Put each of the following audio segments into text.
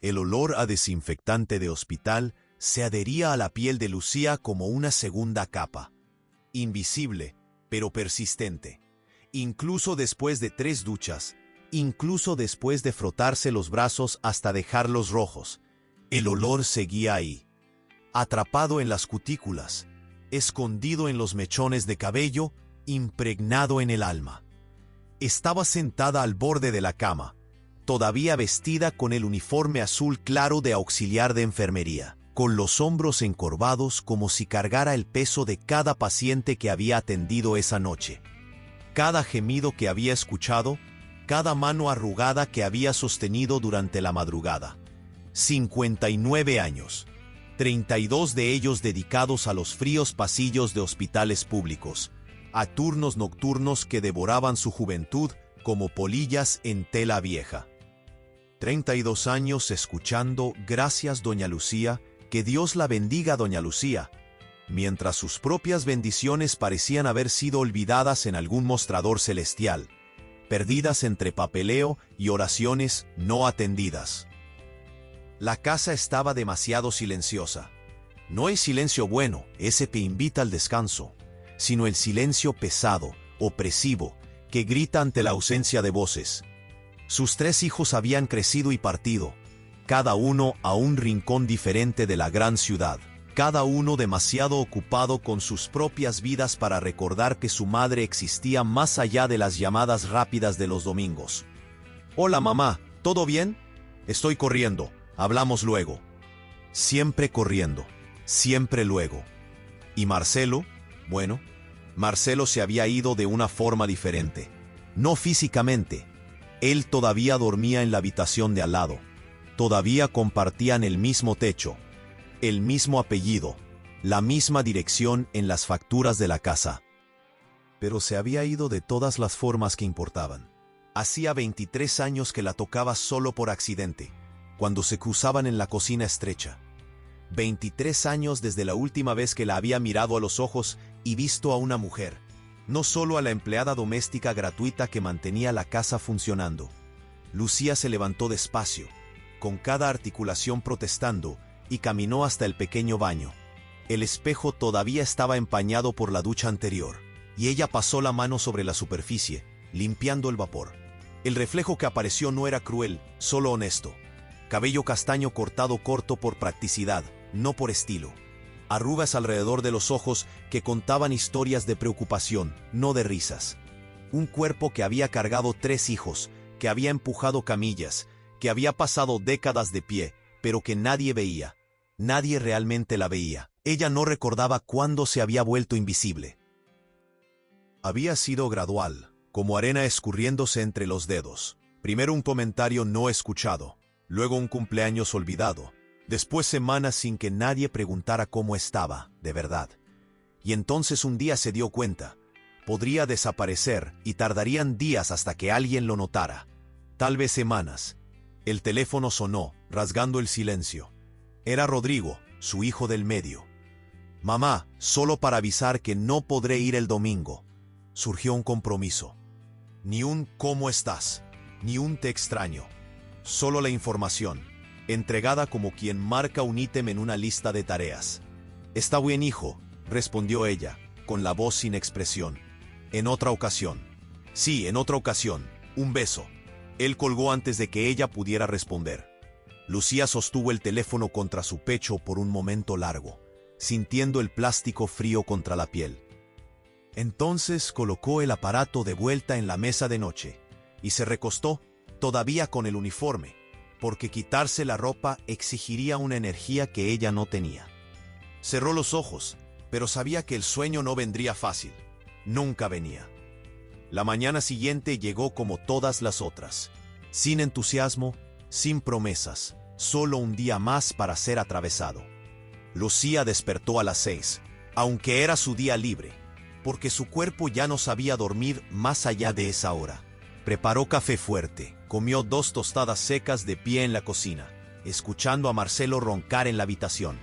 El olor a desinfectante de hospital se adhería a la piel de Lucía como una segunda capa. Invisible, pero persistente. Incluso después de 3 duchas, incluso después de frotarse los brazos hasta dejarlos rojos, el olor seguía ahí. Atrapado en las cutículas, escondido en los mechones de cabello, impregnado en el alma. Estaba sentada al borde de la cama, todavía vestida con el uniforme azul claro de auxiliar de enfermería, con los hombros encorvados como si cargara el peso de cada paciente que había atendido esa noche. Cada gemido que había escuchado, cada mano arrugada que había sostenido durante la madrugada. 59 años, 32 de ellos dedicados a los fríos pasillos de hospitales públicos, a turnos nocturnos que devoraban su juventud como polillas en tela vieja. 32 años escuchando «Gracias, doña Lucía», «Que Dios la bendiga, doña Lucía», mientras sus propias bendiciones parecían haber sido olvidadas en algún mostrador celestial, perdidas entre papeleo y oraciones no atendidas. La casa estaba demasiado silenciosa. No el silencio bueno, ese que invita al descanso, sino el silencio pesado, opresivo, que grita ante la ausencia de voces. Sus 3 hijos habían crecido y partido, cada uno a un rincón diferente de la gran ciudad, cada uno demasiado ocupado con sus propias vidas para recordar que su madre existía más allá de las llamadas rápidas de los domingos. «Hola mamá, ¿todo bien? Estoy corriendo, hablamos luego». Siempre corriendo, siempre luego. ¿Y Marcelo? Bueno, Marcelo se había ido de una forma diferente. No físicamente. Él todavía dormía en la habitación de al lado. Todavía compartían el mismo techo, el mismo apellido, la misma dirección en las facturas de la casa. Pero se había ido de todas las formas que importaban. Hacía 23 años que la tocaba solo por accidente, cuando se cruzaban en la cocina estrecha. 23 años desde la última vez que la había mirado a los ojos y visto a una mujer, no solo a la empleada doméstica gratuita que mantenía la casa funcionando. Lucía se levantó despacio, con cada articulación protestando, y caminó hasta el pequeño baño. El espejo todavía estaba empañado por la ducha anterior, y ella pasó la mano sobre la superficie, limpiando el vapor. El reflejo que apareció no era cruel, solo honesto. Cabello castaño cortado corto por practicidad, no por estilo. Arrugas alrededor de los ojos que contaban historias de preocupación, no de risas. Un cuerpo que había cargado 3 hijos, que había empujado camillas, que había pasado décadas de pie, pero que nadie veía. Nadie realmente la veía. Ella no recordaba cuándo se había vuelto invisible. Había sido gradual, como arena escurriéndose entre los dedos. Primero un comentario no escuchado, luego un cumpleaños olvidado, después semanas sin que nadie preguntara cómo estaba, de verdad. Y entonces un día se dio cuenta. Podría desaparecer y tardarían días hasta que alguien lo notara. Tal vez semanas. El teléfono sonó, rasgando el silencio. Era Rodrigo, su hijo del medio. «Mamá, solo para avisar que no podré ir el domingo». Surgió un compromiso. Ni un «¿cómo estás?», ni un «te extraño». Solo la información, entregada como quien marca un ítem en una lista de tareas. «Está bien, hijo», respondió ella, con la voz sin expresión. «En otra ocasión». «Sí, en otra ocasión. Un beso». Él colgó antes de que ella pudiera responder. Lucía sostuvo el teléfono contra su pecho por un momento largo, sintiendo el plástico frío contra la piel. Entonces colocó el aparato de vuelta en la mesa de noche y se recostó, todavía con el uniforme, porque quitarse la ropa exigiría una energía que ella no tenía. Cerró los ojos, pero sabía que el sueño no vendría fácil. Nunca venía. La mañana siguiente llegó como todas las otras, sin entusiasmo, sin promesas, solo un día más para ser atravesado. Lucía despertó a las 6, aunque era su día libre, porque su cuerpo ya no sabía dormir más allá de esa hora. Preparó café fuerte, comió 2 tostadas secas de pie en la cocina, escuchando a Marcelo roncar en la habitación.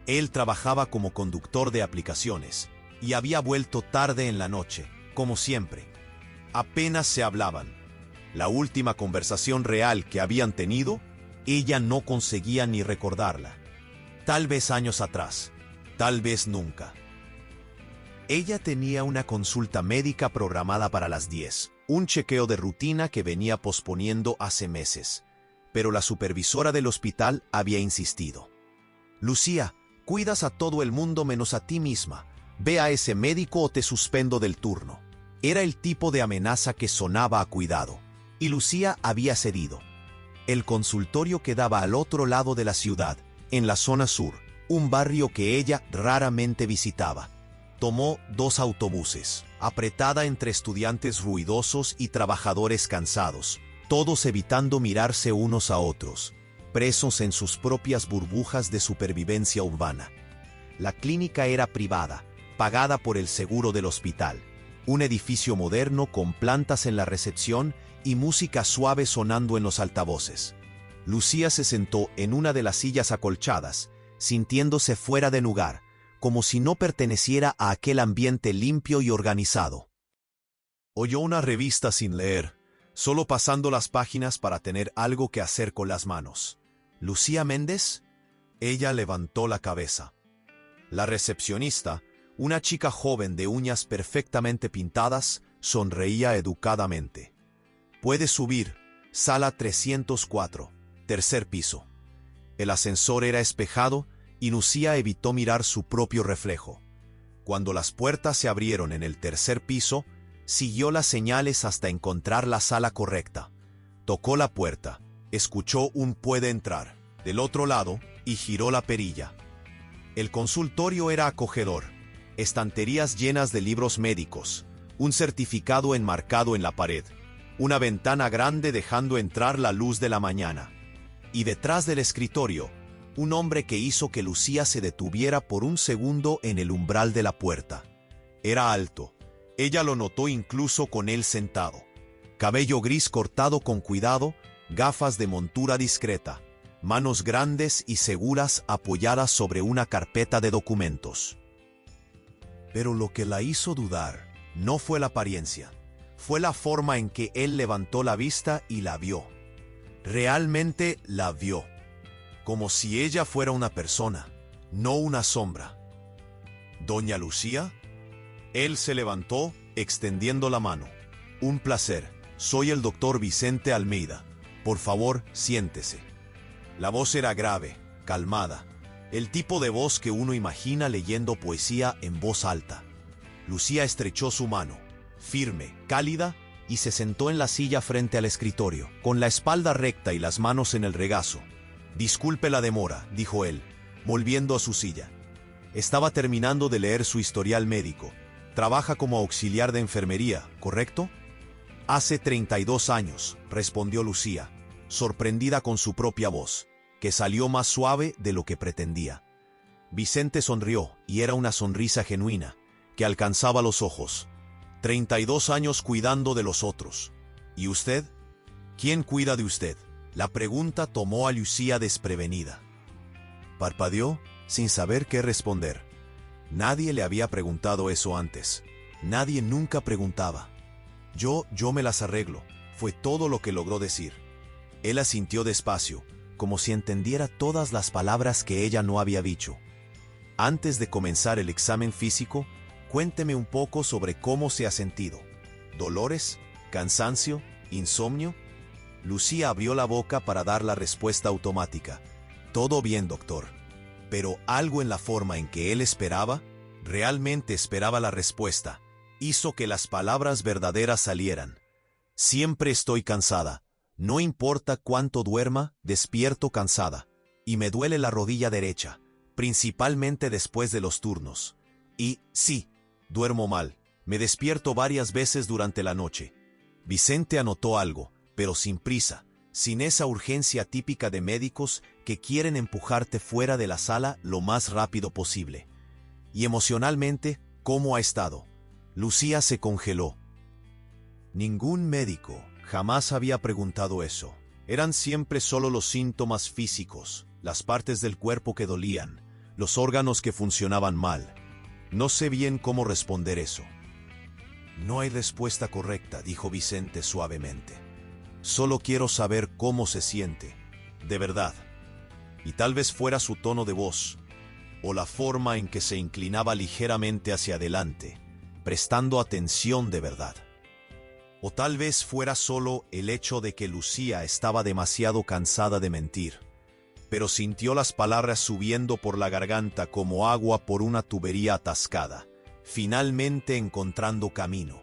Él trabajaba como conductor de aplicaciones, y había vuelto tarde en la noche, como siempre. Apenas se hablaban. La última conversación real que habían tenido Ella no conseguía ni recordarla. Tal vez años atrás, tal vez nunca. Ella tenía una consulta médica programada para las 10, un chequeo de rutina que venía posponiendo hace meses, pero la supervisora del hospital había insistido. Lucía, cuidas a todo el mundo menos a ti misma. Ve a ese médico o te suspendo del turno. Era el tipo de amenaza que sonaba a cuidado, y Lucía había cedido. El consultorio quedaba al otro lado de la ciudad, en la zona sur, un barrio que ella raramente visitaba. Tomó 2 autobuses, apretada entre estudiantes ruidosos y trabajadores cansados, todos evitando mirarse unos a otros, presos en sus propias burbujas de supervivencia urbana. La clínica era privada, pagada por el seguro del hospital. Un edificio moderno con plantas en la recepción y música suave sonando en los altavoces. Lucía se sentó en una de las sillas acolchadas, sintiéndose fuera de lugar, como si no perteneciera a aquel ambiente limpio y organizado. Oyó una revista sin leer, solo pasando las páginas para tener algo que hacer con las manos. ¿Lucía Méndez? Ella levantó la cabeza. La recepcionista, una chica joven de uñas perfectamente pintadas, sonreía educadamente. «Puede subir, sala 304, tercer piso». El ascensor era espejado y Lucía evitó mirar su propio reflejo. Cuando las puertas se abrieron en el tercer piso, siguió las señales hasta encontrar la sala correcta. Tocó la puerta, escuchó un «puede entrar» del otro lado y giró la perilla. El consultorio era acogedor. Estanterías llenas de libros médicos, un certificado enmarcado en la pared, una ventana grande dejando entrar la luz de la mañana. Y detrás del escritorio, un hombre que hizo que Lucía se detuviera por un segundo en el umbral de la puerta. Era alto. Ella lo notó incluso con él sentado. Cabello gris cortado con cuidado, gafas de montura discreta, manos grandes y seguras apoyadas sobre una carpeta de documentos. Pero lo que la hizo dudar no fue la apariencia, fue la forma en que él levantó la vista y la vio. Realmente la vio, como si ella fuera una persona, no una sombra. ¿Doña Lucía? Él se levantó, extendiendo la mano. «Un placer, soy el doctor Vicente Almeida. Por favor, siéntese». La voz era grave, calmada. El tipo de voz que uno imagina leyendo poesía en voz alta. Lucía estrechó su mano, firme, cálida, y se sentó en la silla frente al escritorio, con la espalda recta y las manos en el regazo. «Disculpe la demora», dijo él, volviendo a su silla. Estaba terminando de leer su historial médico. Trabaja como auxiliar de enfermería, ¿correcto? «Hace 32 años», respondió Lucía, sorprendida con su propia voz, que salió más suave de lo que pretendía. Vicente sonrió, y era una sonrisa genuina, que alcanzaba los ojos. 32 años cuidando de los otros. ¿Y usted? ¿Quién cuida de usted? La pregunta tomó a Lucía desprevenida. Parpadeó, sin saber qué responder. Nadie le había preguntado eso antes. Nadie nunca preguntaba. Yo me las arreglo, fue todo lo que logró decir. Él asintió despacio, como si entendiera todas las palabras que ella no había dicho. Antes de comenzar el examen físico, cuénteme un poco sobre cómo se ha sentido. ¿Dolores? ¿Cansancio? ¿Insomnio? Lucía abrió la boca para dar la respuesta automática. Todo bien, doctor. Pero algo en la forma en que él esperaba, realmente esperaba la respuesta, hizo que las palabras verdaderas salieran. Siempre estoy cansada. No importa cuánto duerma, despierto cansada. Y me duele la rodilla derecha, principalmente después de los turnos. Y, sí, duermo mal. Me despierto varias veces durante la noche. Vicente anotó algo, pero sin prisa, sin esa urgencia típica de médicos que quieren empujarte fuera de la sala lo más rápido posible. Y emocionalmente, ¿cómo ha estado? Lucía se congeló. Ningún médico jamás había preguntado eso. Eran siempre solo los síntomas físicos, las partes del cuerpo que dolían, los órganos que funcionaban mal. No sé bien cómo responder eso. No hay respuesta correcta, dijo Vicente suavemente. Solo quiero saber cómo se siente. de verdad. Y tal vez fuera su tono de voz, o la forma en que se inclinaba ligeramente hacia adelante, prestando atención de verdad. O tal vez fuera solo el hecho de que Lucía estaba demasiado cansada de mentir, pero sintió las palabras subiendo por la garganta como agua por una tubería atascada, finalmente encontrando camino.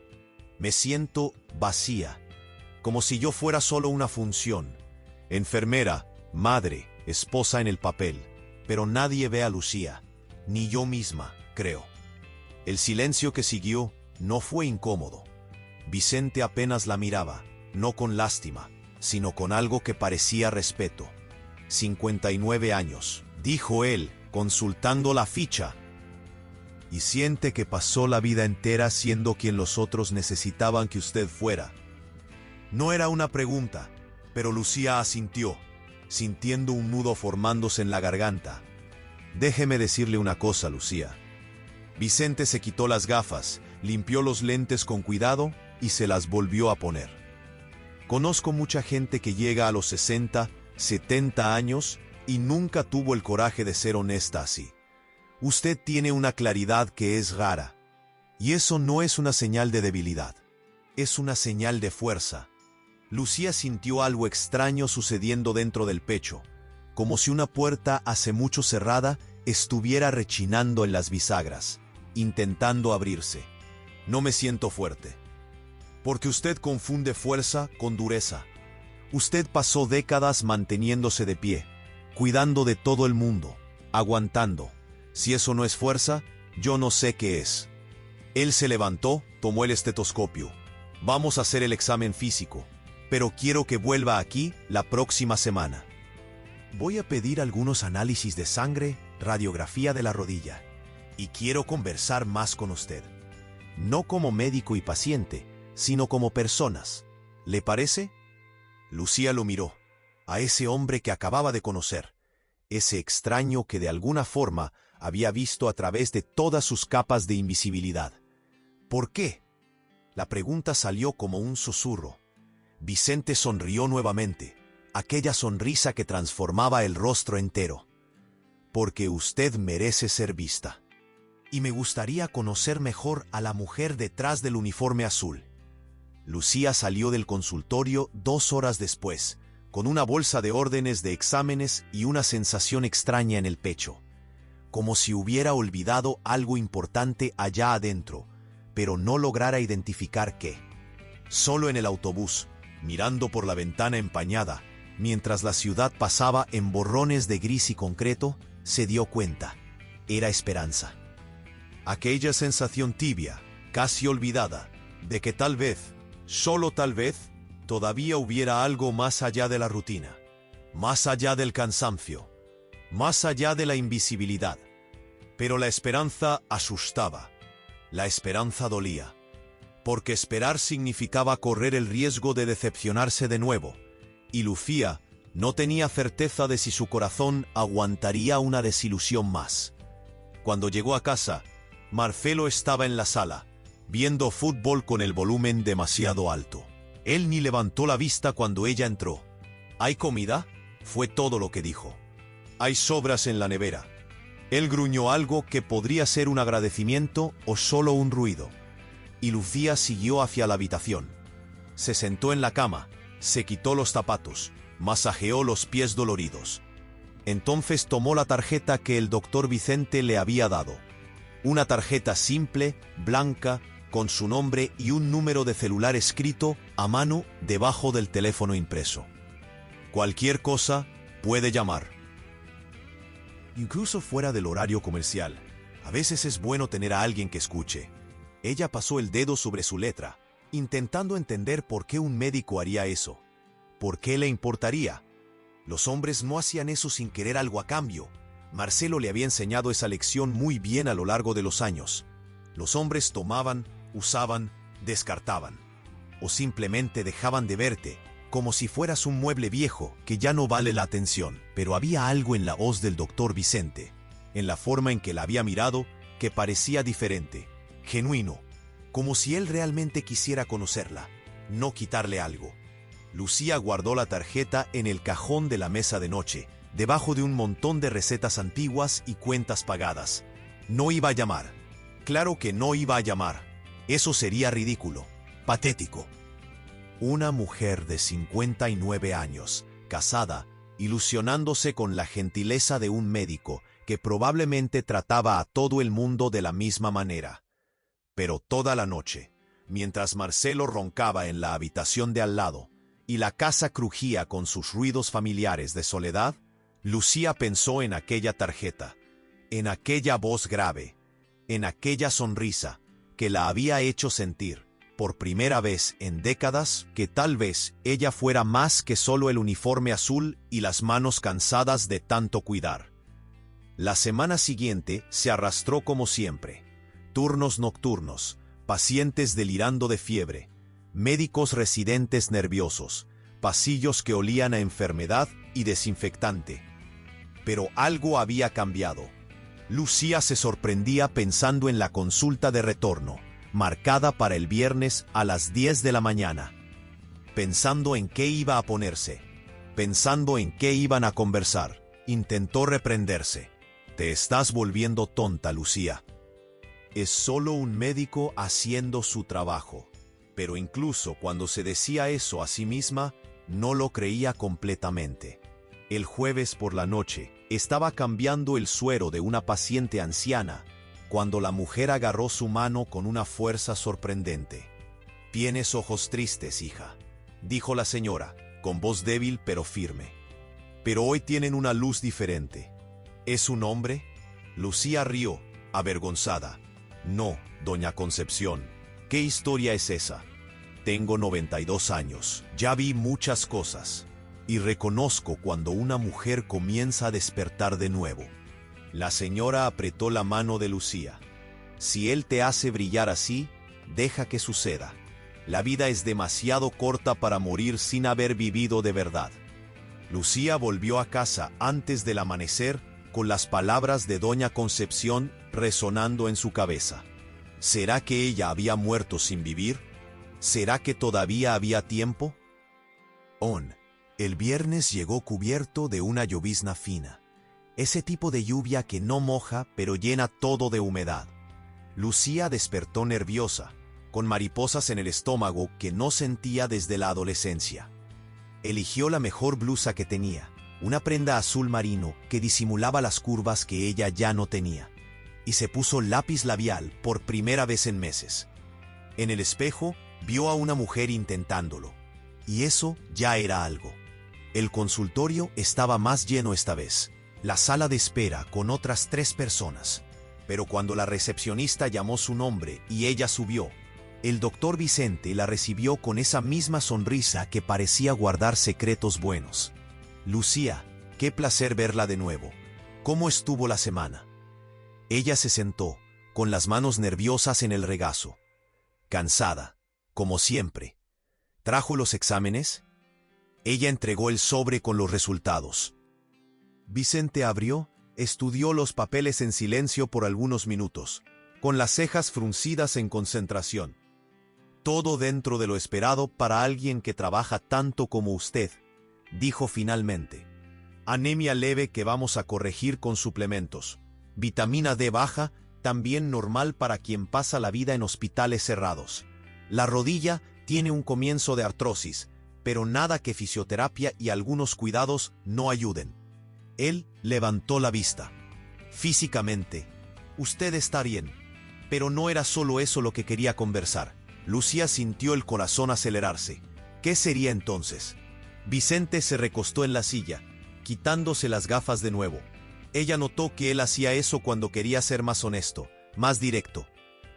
Me siento vacía, como si yo fuera solo una función, enfermera, madre, esposa en el papel, pero nadie ve a Lucía, ni yo misma, creo. El silencio que siguió no fue incómodo. Vicente apenas la miraba, no con lástima, sino con algo que parecía respeto. 59 años, dijo él, consultando la ficha. Y siente que pasó la vida entera siendo quien los otros necesitaban que usted fuera. No era una pregunta, pero Lucía asintió, sintiendo un nudo formándose en la garganta. Déjeme decirle una cosa, Lucía. Vicente se quitó las gafas, limpió los lentes con cuidado y se las volvió a poner. Conozco mucha gente que llega a los 60, 70 años y nunca tuvo el coraje de ser honesta así. Usted tiene una claridad que es rara. Y eso no es una señal de debilidad. Es una señal de fuerza. Lucía sintió algo extraño sucediendo dentro del pecho, como si una puerta hace mucho cerrada estuviera rechinando en las bisagras, intentando abrirse. No me siento fuerte. Porque usted confunde fuerza con dureza. Usted pasó décadas manteniéndose de pie, cuidando de todo el mundo, aguantando. Si eso no es fuerza, yo no sé qué es. Él se levantó, tomó el estetoscopio. Vamos a hacer el examen físico, pero quiero que vuelva aquí la próxima semana. Voy a pedir algunos análisis de sangre, radiografía de la rodilla. Y quiero conversar más con usted. No como médico y paciente, sino como personas. ¿Le parece? Lucía lo miró, a ese hombre que acababa de conocer, ese extraño que de alguna forma había visto a través de todas sus capas de invisibilidad. ¿Por qué? La pregunta salió como un susurro. Vicente sonrió nuevamente, aquella sonrisa que transformaba el rostro entero. Porque usted merece ser vista. Y me gustaría conocer mejor a la mujer detrás del uniforme azul. Lucía salió del consultorio 2 horas después, con una bolsa de órdenes de exámenes y una sensación extraña en el pecho, como si hubiera olvidado algo importante allá adentro, pero no lograra identificar qué. Solo en el autobús, mirando por la ventana empañada, mientras la ciudad pasaba en borrones de gris y concreto, se dio cuenta. Era esperanza. Aquella sensación tibia, casi olvidada, de que tal vez, solo tal vez, todavía hubiera algo más allá de la rutina, más allá del cansancio, más allá de la invisibilidad. Pero la esperanza asustaba, la esperanza dolía, porque esperar significaba correr el riesgo de decepcionarse de nuevo, y Lucía no tenía certeza de si su corazón aguantaría una desilusión más. Cuando llegó a casa, Marcelo estaba en la sala, viendo fútbol con el volumen demasiado alto. Él ni levantó la vista cuando ella entró. ¿Hay comida? Fue todo lo que dijo. Hay sobras en la nevera. Él gruñó algo que podría ser un agradecimiento o solo un ruido. Y Lucía siguió hacia la habitación. Se sentó en la cama, se quitó los zapatos, masajeó los pies doloridos. Entonces tomó la tarjeta que el doctor Vicente le había dado. Una tarjeta simple, blanca, con su nombre y un número de celular escrito a mano debajo del teléfono impreso. Cualquier cosa puede llamar. Incluso fuera del horario comercial, a veces es bueno tener a alguien que escuche. Ella pasó el dedo sobre su letra, intentando entender por qué un médico haría eso. ¿Por qué le importaría? Los hombres no hacían eso sin querer algo a cambio. Marcelo le había enseñado esa lección muy bien a lo largo de los años. Los hombres tomaban, usaban, descartaban. O simplemente dejaban de verte, como si fueras un mueble viejo que ya no vale la atención. Pero había algo en la voz del doctor Vicente, en la forma en que la había mirado, que parecía diferente, genuino, como si él realmente quisiera conocerla, no quitarle algo. Lucía guardó la tarjeta en el cajón de la mesa de noche, debajo de un montón de recetas antiguas y cuentas pagadas. No iba a llamar. Claro que no iba a llamar. Eso sería ridículo, patético. Una mujer de 59 años, casada, ilusionándose con la gentileza de un médico que probablemente trataba a todo el mundo de la misma manera. Pero toda la noche, mientras Marcelo roncaba en la habitación de al lado y la casa crujía con sus ruidos familiares de soledad, Lucía pensó en aquella tarjeta, en aquella voz grave, en aquella sonrisa que la había hecho sentir, por primera vez en décadas, que tal vez ella fuera más que solo el uniforme azul y las manos cansadas de tanto cuidar. La semana siguiente se arrastró como siempre. Turnos nocturnos, pacientes delirando de fiebre, médicos residentes nerviosos, pasillos que olían a enfermedad y desinfectante. Pero algo había cambiado. Lucía se sorprendía pensando en la consulta de retorno, marcada para el viernes a las 10 de la mañana. Pensando en qué iba a ponerse, pensando en qué iban a conversar, intentó reprenderse. Te estás volviendo tonta, Lucía. Es solo un médico haciendo su trabajo. Pero incluso cuando se decía eso a sí misma, no lo creía completamente. El jueves por la noche, estaba cambiando el suero de una paciente anciana, cuando la mujer agarró su mano con una fuerza sorprendente. «Tienes ojos tristes, hija», dijo la señora, con voz débil pero firme. «Pero hoy tienen una luz diferente». «¿Es un hombre?» Lucía rió, avergonzada. «No, doña Concepción. ¿Qué historia es esa? Tengo 92 años, ya vi muchas cosas, y reconozco cuando una mujer comienza a despertar de nuevo». La señora apretó la mano de Lucía. «Si él te hace brillar así, deja que suceda. La vida es demasiado corta para morir sin haber vivido de verdad». Lucía volvió a casa antes del amanecer con las palabras de doña Concepción resonando en su cabeza. ¿Será que ella había muerto sin vivir? ¿Será que todavía había tiempo? El viernes llegó cubierto de una llovizna fina. Ese tipo de lluvia que no moja pero llena todo de humedad. Lucía despertó nerviosa, con mariposas en el estómago que no sentía desde la adolescencia. Eligió la mejor blusa que tenía, una prenda azul marino que disimulaba las curvas que ella ya no tenía, y se puso lápiz labial por primera vez en meses. En el espejo vio a una mujer intentándolo, y eso ya era algo. El consultorio estaba más lleno esta vez, la sala de espera con otras 3 personas. Pero cuando la recepcionista llamó su nombre y ella subió, el doctor Vicente la recibió con esa misma sonrisa que parecía guardar secretos buenos. «Lucía, qué placer verla de nuevo. ¿Cómo estuvo la semana?» Ella se sentó, con las manos nerviosas en el regazo. Cansada, como siempre. ¿Trajo los exámenes? Ella entregó el sobre con los resultados. Vicente abrió, estudió los papeles en silencio por algunos minutos, con las cejas fruncidas en concentración. «Todo dentro de lo esperado para alguien que trabaja tanto como usted», dijo finalmente. «Anemia leve que vamos a corregir con suplementos. Vitamina D baja, también normal para quien pasa la vida en hospitales cerrados. La rodilla tiene un comienzo de artrosis, pero nada que fisioterapia y algunos cuidados no ayuden». Él levantó la vista. «Físicamente, usted está bien». Pero no era solo eso lo que quería conversar. Lucía sintió el corazón acelerarse. ¿Qué sería entonces? Vicente se recostó en la silla, quitándose las gafas de nuevo. Ella notó que él hacía eso cuando quería ser más honesto, más directo.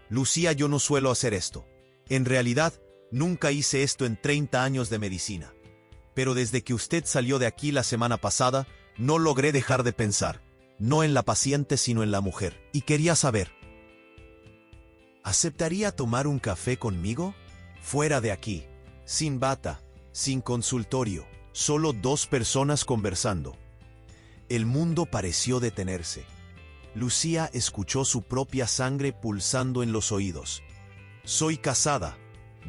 «Lucía, yo no suelo hacer esto. En realidad, nunca hice esto en 30 años de medicina. Pero desde que usted salió de aquí la semana pasada, no logré dejar de pensar, no en la paciente sino en la mujer, y quería saber. ¿Aceptaría tomar un café conmigo? Fuera de aquí, sin bata, sin consultorio, solo 2 personas conversando». El mundo pareció detenerse. Lucía escuchó su propia sangre pulsando en los oídos. «Soy casada»,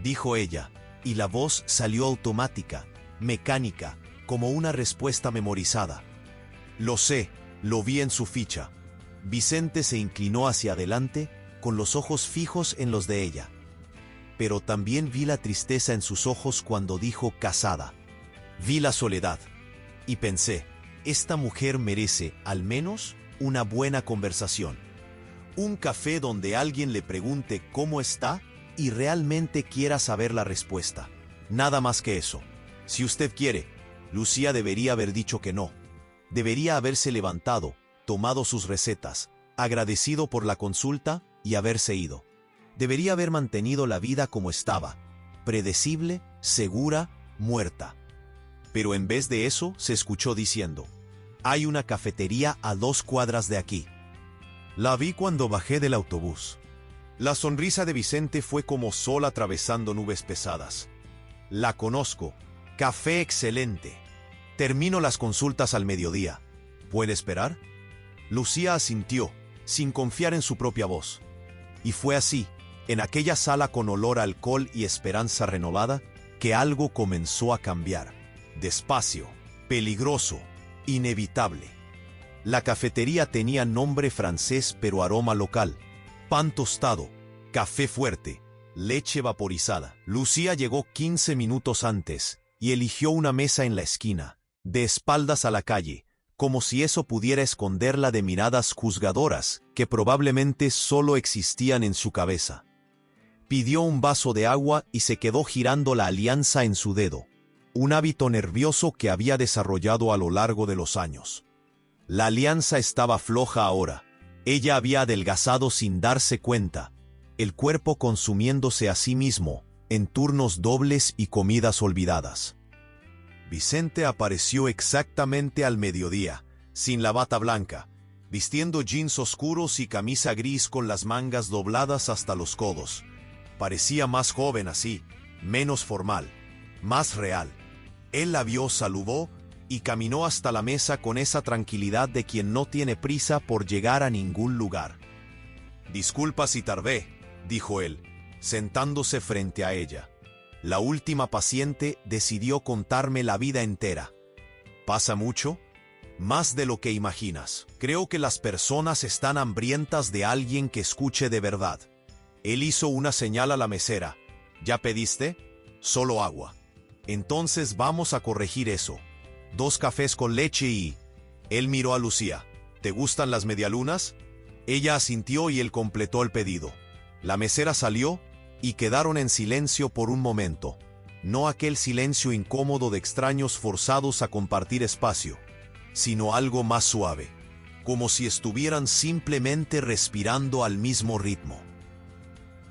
dijo ella, y la voz salió automática, mecánica, como una respuesta memorizada. Lo sé, lo vi en su ficha. Vicente se inclinó hacia adelante, con los ojos fijos en los de ella. Pero también vi la tristeza en sus ojos cuando dijo casada. Vi la soledad. Y pensé, esta mujer merece, al menos, una buena conversación. Un café donde alguien le pregunte cómo está y realmente quiera saber la respuesta. Nada más que eso. Si usted quiere, Lucía debería haber dicho que no. Debería haberse levantado, tomado sus recetas, agradecido por la consulta y haberse ido. Debería haber mantenido la vida como estaba, predecible, segura, muerta. Pero en vez de eso, se escuchó diciendo: «Hay una cafetería a 2 cuadras de aquí». La vi cuando bajé del autobús. La sonrisa de Vicente fue como sol atravesando nubes pesadas. La conozco. Café excelente. Termino las consultas al mediodía. ¿Puede esperar? Lucía asintió, sin confiar en su propia voz. Y fue así, en aquella sala con olor a alcohol y esperanza renovada, que algo comenzó a cambiar. Despacio, peligroso, inevitable. La cafetería tenía nombre francés pero aroma local. Pan tostado, café fuerte, leche vaporizada. Lucía llegó 15 minutos antes y eligió una mesa en la esquina, de espaldas a la calle, como si eso pudiera esconderla de miradas juzgadoras que probablemente solo existían en su cabeza. Pidió un vaso de agua y se quedó girando la alianza en su dedo, un hábito nervioso que había desarrollado a lo largo de los años. La alianza estaba floja ahora. Ella había adelgazado sin darse cuenta, el cuerpo consumiéndose a sí mismo, en turnos dobles y comidas olvidadas. Vicente apareció exactamente al mediodía, sin la bata blanca, vistiendo jeans oscuros y camisa gris con las mangas dobladas hasta los codos. Parecía más joven así, menos formal, más real. Él la vio, saludó y caminó hasta la mesa con esa tranquilidad de quien no tiene prisa por llegar a ningún lugar. «Disculpa si tardé», dijo él, sentándose frente a ella. La última paciente decidió contarme la vida entera. ¿Pasa mucho? Más de lo que imaginas. Creo que las personas están hambrientas de alguien que escuche de verdad. Él hizo una señal a la mesera. ¿Ya pediste? Solo agua. Entonces vamos a corregir eso. 2 cafés con leche y... Él miró a Lucía. ¿Te gustan las medialunas? Ella asintió y él completó el pedido. La mesera salió y quedaron en silencio por un momento. No aquel silencio incómodo de extraños forzados a compartir espacio, sino algo más suave, como si estuvieran simplemente respirando al mismo ritmo.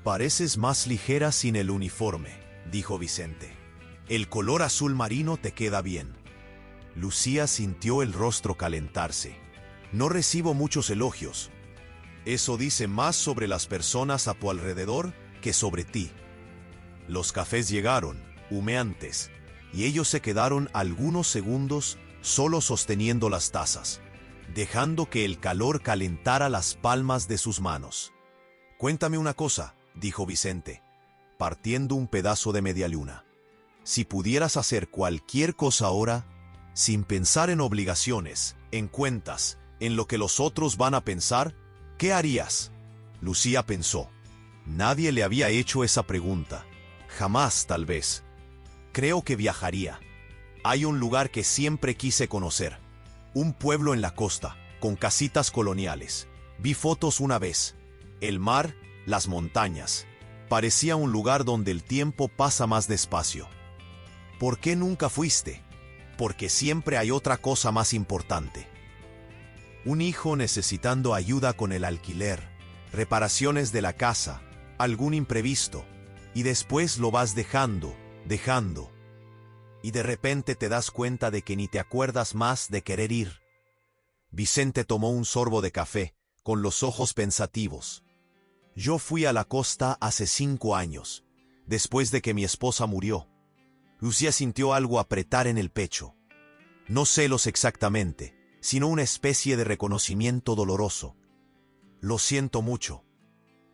«Pareces más ligera sin el uniforme», dijo Vicente. «El color azul marino te queda bien». Lucía sintió el rostro calentarse. «No recibo muchos elogios. Eso dice más sobre las personas a tu alrededor que sobre ti». Los cafés llegaron, humeantes, y ellos se quedaron algunos segundos solo sosteniendo las tazas, dejando que el calor calentara las palmas de sus manos. «Cuéntame una cosa», dijo Vicente, partiendo un pedazo de medialuna. «Si pudieras hacer cualquier cosa ahora, sin pensar en obligaciones, en cuentas, en lo que los otros van a pensar, ¿qué harías?» Lucía pensó. Nadie le había hecho esa pregunta. Jamás, tal vez. «Creo que viajaría. Hay un lugar que siempre quise conocer. Un pueblo en la costa, con casitas coloniales. Vi fotos una vez. El mar, las montañas. Parecía un lugar donde el tiempo pasa más despacio». «¿Por qué nunca fuiste?» «Porque siempre hay otra cosa más importante. Un hijo necesitando ayuda con el alquiler, reparaciones de la casa, algún imprevisto, y después lo vas dejando. Y de repente te das cuenta de que ni te acuerdas más de querer ir». Vicente tomó un sorbo de café, con los ojos pensativos. «Yo fui a la costa hace 5 años, después de que mi esposa murió». Lucía sintió algo apretar en el pecho. No celos exactamente, sino una especie de reconocimiento doloroso. «Lo siento mucho.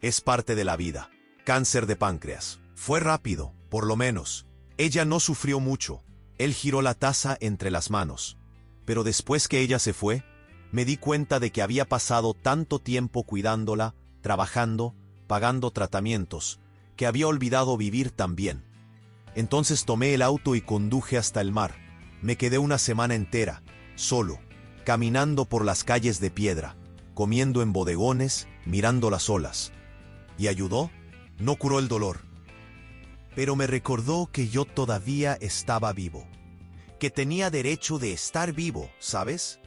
Es parte de la vida. Cáncer de páncreas. Fue rápido, por lo menos. Ella no sufrió mucho. Él giró la taza entre las manos. Pero después que ella se fue, me di cuenta de que había pasado tanto tiempo cuidándola, trabajando, pagando tratamientos, que había olvidado vivir también. Entonces tomé el auto y conduje hasta el mar. Me quedé una semana entera, solo, caminando por las calles de piedra, comiendo en bodegones, mirando las olas. ¿Y ayudó? No curó el dolor. Pero me recordó que yo todavía estaba vivo. Que tenía derecho de estar vivo, ¿sabes?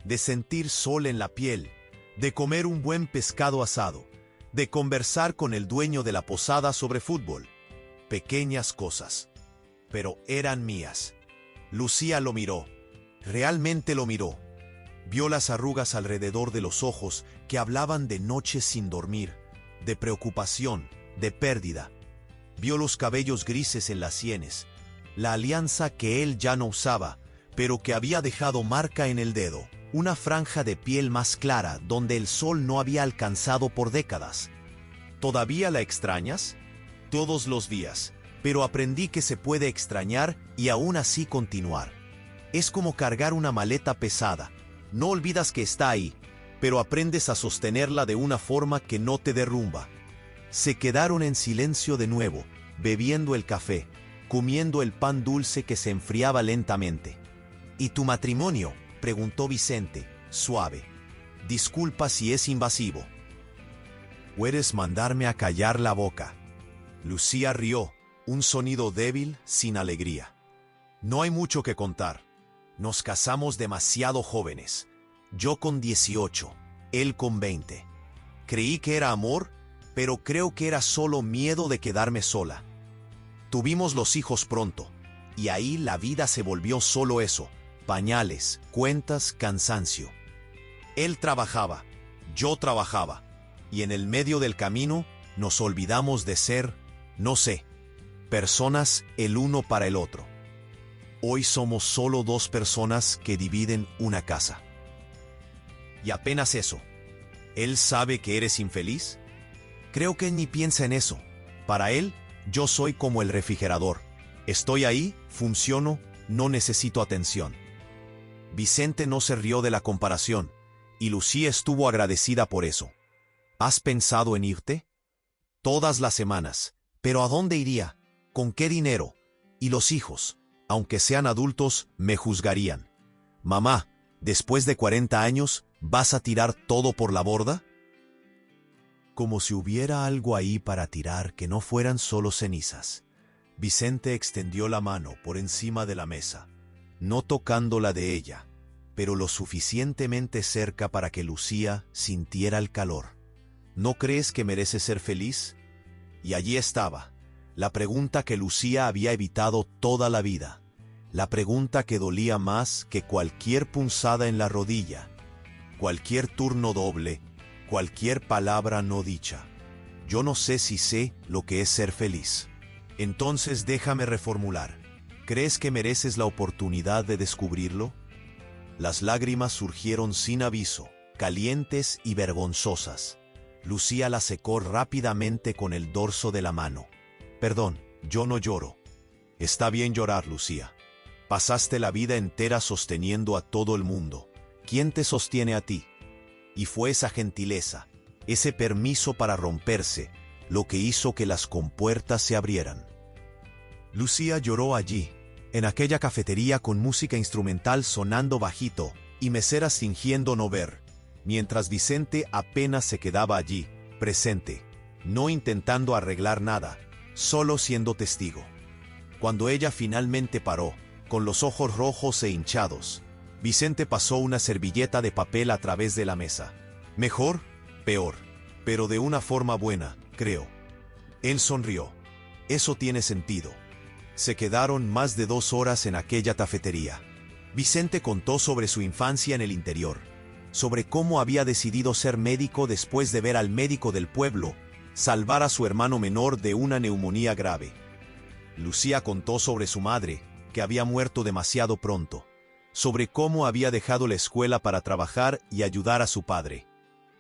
De sentir sol en la piel, de comer un buen pescado asado, de conversar con el dueño de la posada sobre fútbol. Pequeñas cosas. Pero eran mías. Lucía lo miró. Realmente lo miró. Vio las arrugas alrededor de los ojos que hablaban de noches sin dormir, de preocupación, de pérdida. Vio los cabellos grises en las sienes, la alianza que él ya no usaba, pero que había dejado marca en el dedo, una franja de piel más clara donde el sol no había alcanzado por décadas. ¿Todavía la extrañas? Todos los días, pero aprendí que se puede extrañar y aún así continuar. Es como cargar una maleta pesada. No olvidas que está ahí, pero aprendes a sostenerla de una forma que no te derrumba. Se quedaron en silencio de nuevo, bebiendo el café, comiendo el pan dulce que se enfriaba lentamente. ¿Y tu matrimonio?, preguntó Vicente, suave. Disculpa si es invasivo. ¿Puedes mandarme a callar la boca? Lucía rió, un sonido débil, sin alegría. No hay mucho que contar. Nos casamos demasiado jóvenes. Yo con 18, él con 20. Creí que era amor, pero creo que era solo miedo de quedarme sola. Tuvimos los hijos pronto, y ahí la vida se volvió solo eso: pañales, cuentas, cansancio. Él trabajaba, yo trabajaba, y en el medio del camino nos olvidamos de ser, no sé, personas el uno para el otro. Hoy somos solo dos personas que dividen una casa. Y apenas eso. ¿Él sabe que eres infeliz? Creo que ni piensa en eso. Para él, yo soy como el refrigerador. Estoy ahí, funciono, no necesito atención. Vicente no se rió de la comparación, y Lucía estuvo agradecida por eso. ¿Has pensado en irte? Todas las semanas. ¿Pero a dónde iría? ¿Con qué dinero? ¿Y los hijos? Aunque sean adultos, me juzgarían. Mamá, después de 40 años, ¿vas a tirar todo por la borda? Como si hubiera algo ahí para tirar que no fueran solo cenizas. Vicente extendió la mano por encima de la mesa, no tocando la de ella, pero lo suficientemente cerca para que Lucía sintiera el calor. ¿No crees que mereces ser feliz? Y allí estaba, la pregunta que Lucía había evitado toda la vida. La pregunta que dolía más que cualquier punzada en la rodilla, cualquier turno doble, cualquier palabra no dicha. Yo no sé si sé lo que es ser feliz. Entonces déjame reformular. ¿Crees que mereces la oportunidad de descubrirlo? Las lágrimas surgieron sin aviso, calientes y vergonzosas. Lucía las secó rápidamente con el dorso de la mano. Perdón, yo no lloro. Está bien llorar, Lucía. Pasaste la vida entera sosteniendo a todo el mundo. ¿Quién te sostiene a ti? Y fue esa gentileza, ese permiso para romperse, lo que hizo que las compuertas se abrieran. Lucía lloró allí, en aquella cafetería con música instrumental sonando bajito y meseras fingiendo no ver, mientras Vicente apenas se quedaba allí, presente, no intentando arreglar nada, solo siendo testigo. Cuando ella finalmente paró, con los ojos rojos e hinchados, Vicente pasó una servilleta de papel a través de la mesa. Mejor, peor, pero de una forma buena, creo. Él sonrió. Eso tiene sentido. Se quedaron más de 2 horas en aquella cafetería. Vicente contó sobre su infancia en el interior, sobre cómo había decidido ser médico después de ver al médico del pueblo salvar a su hermano menor de una neumonía grave. Lucía contó sobre su madre, que había muerto demasiado pronto, sobre cómo había dejado la escuela para trabajar y ayudar a su padre,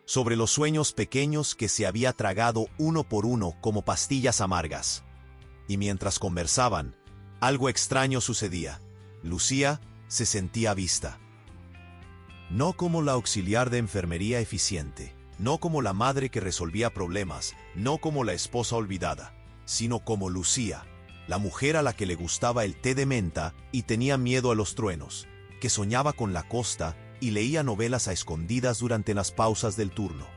sobre los sueños pequeños que se había tragado uno por uno como pastillas amargas. Y mientras conversaban, algo extraño sucedía. Lucía se sentía vista. No como la auxiliar de enfermería eficiente, no como la madre que resolvía problemas, no como la esposa olvidada, sino como Lucía, la mujer a la que le gustaba el té de menta y tenía miedo a los truenos, que soñaba con la costa y leía novelas a escondidas durante las pausas del turno,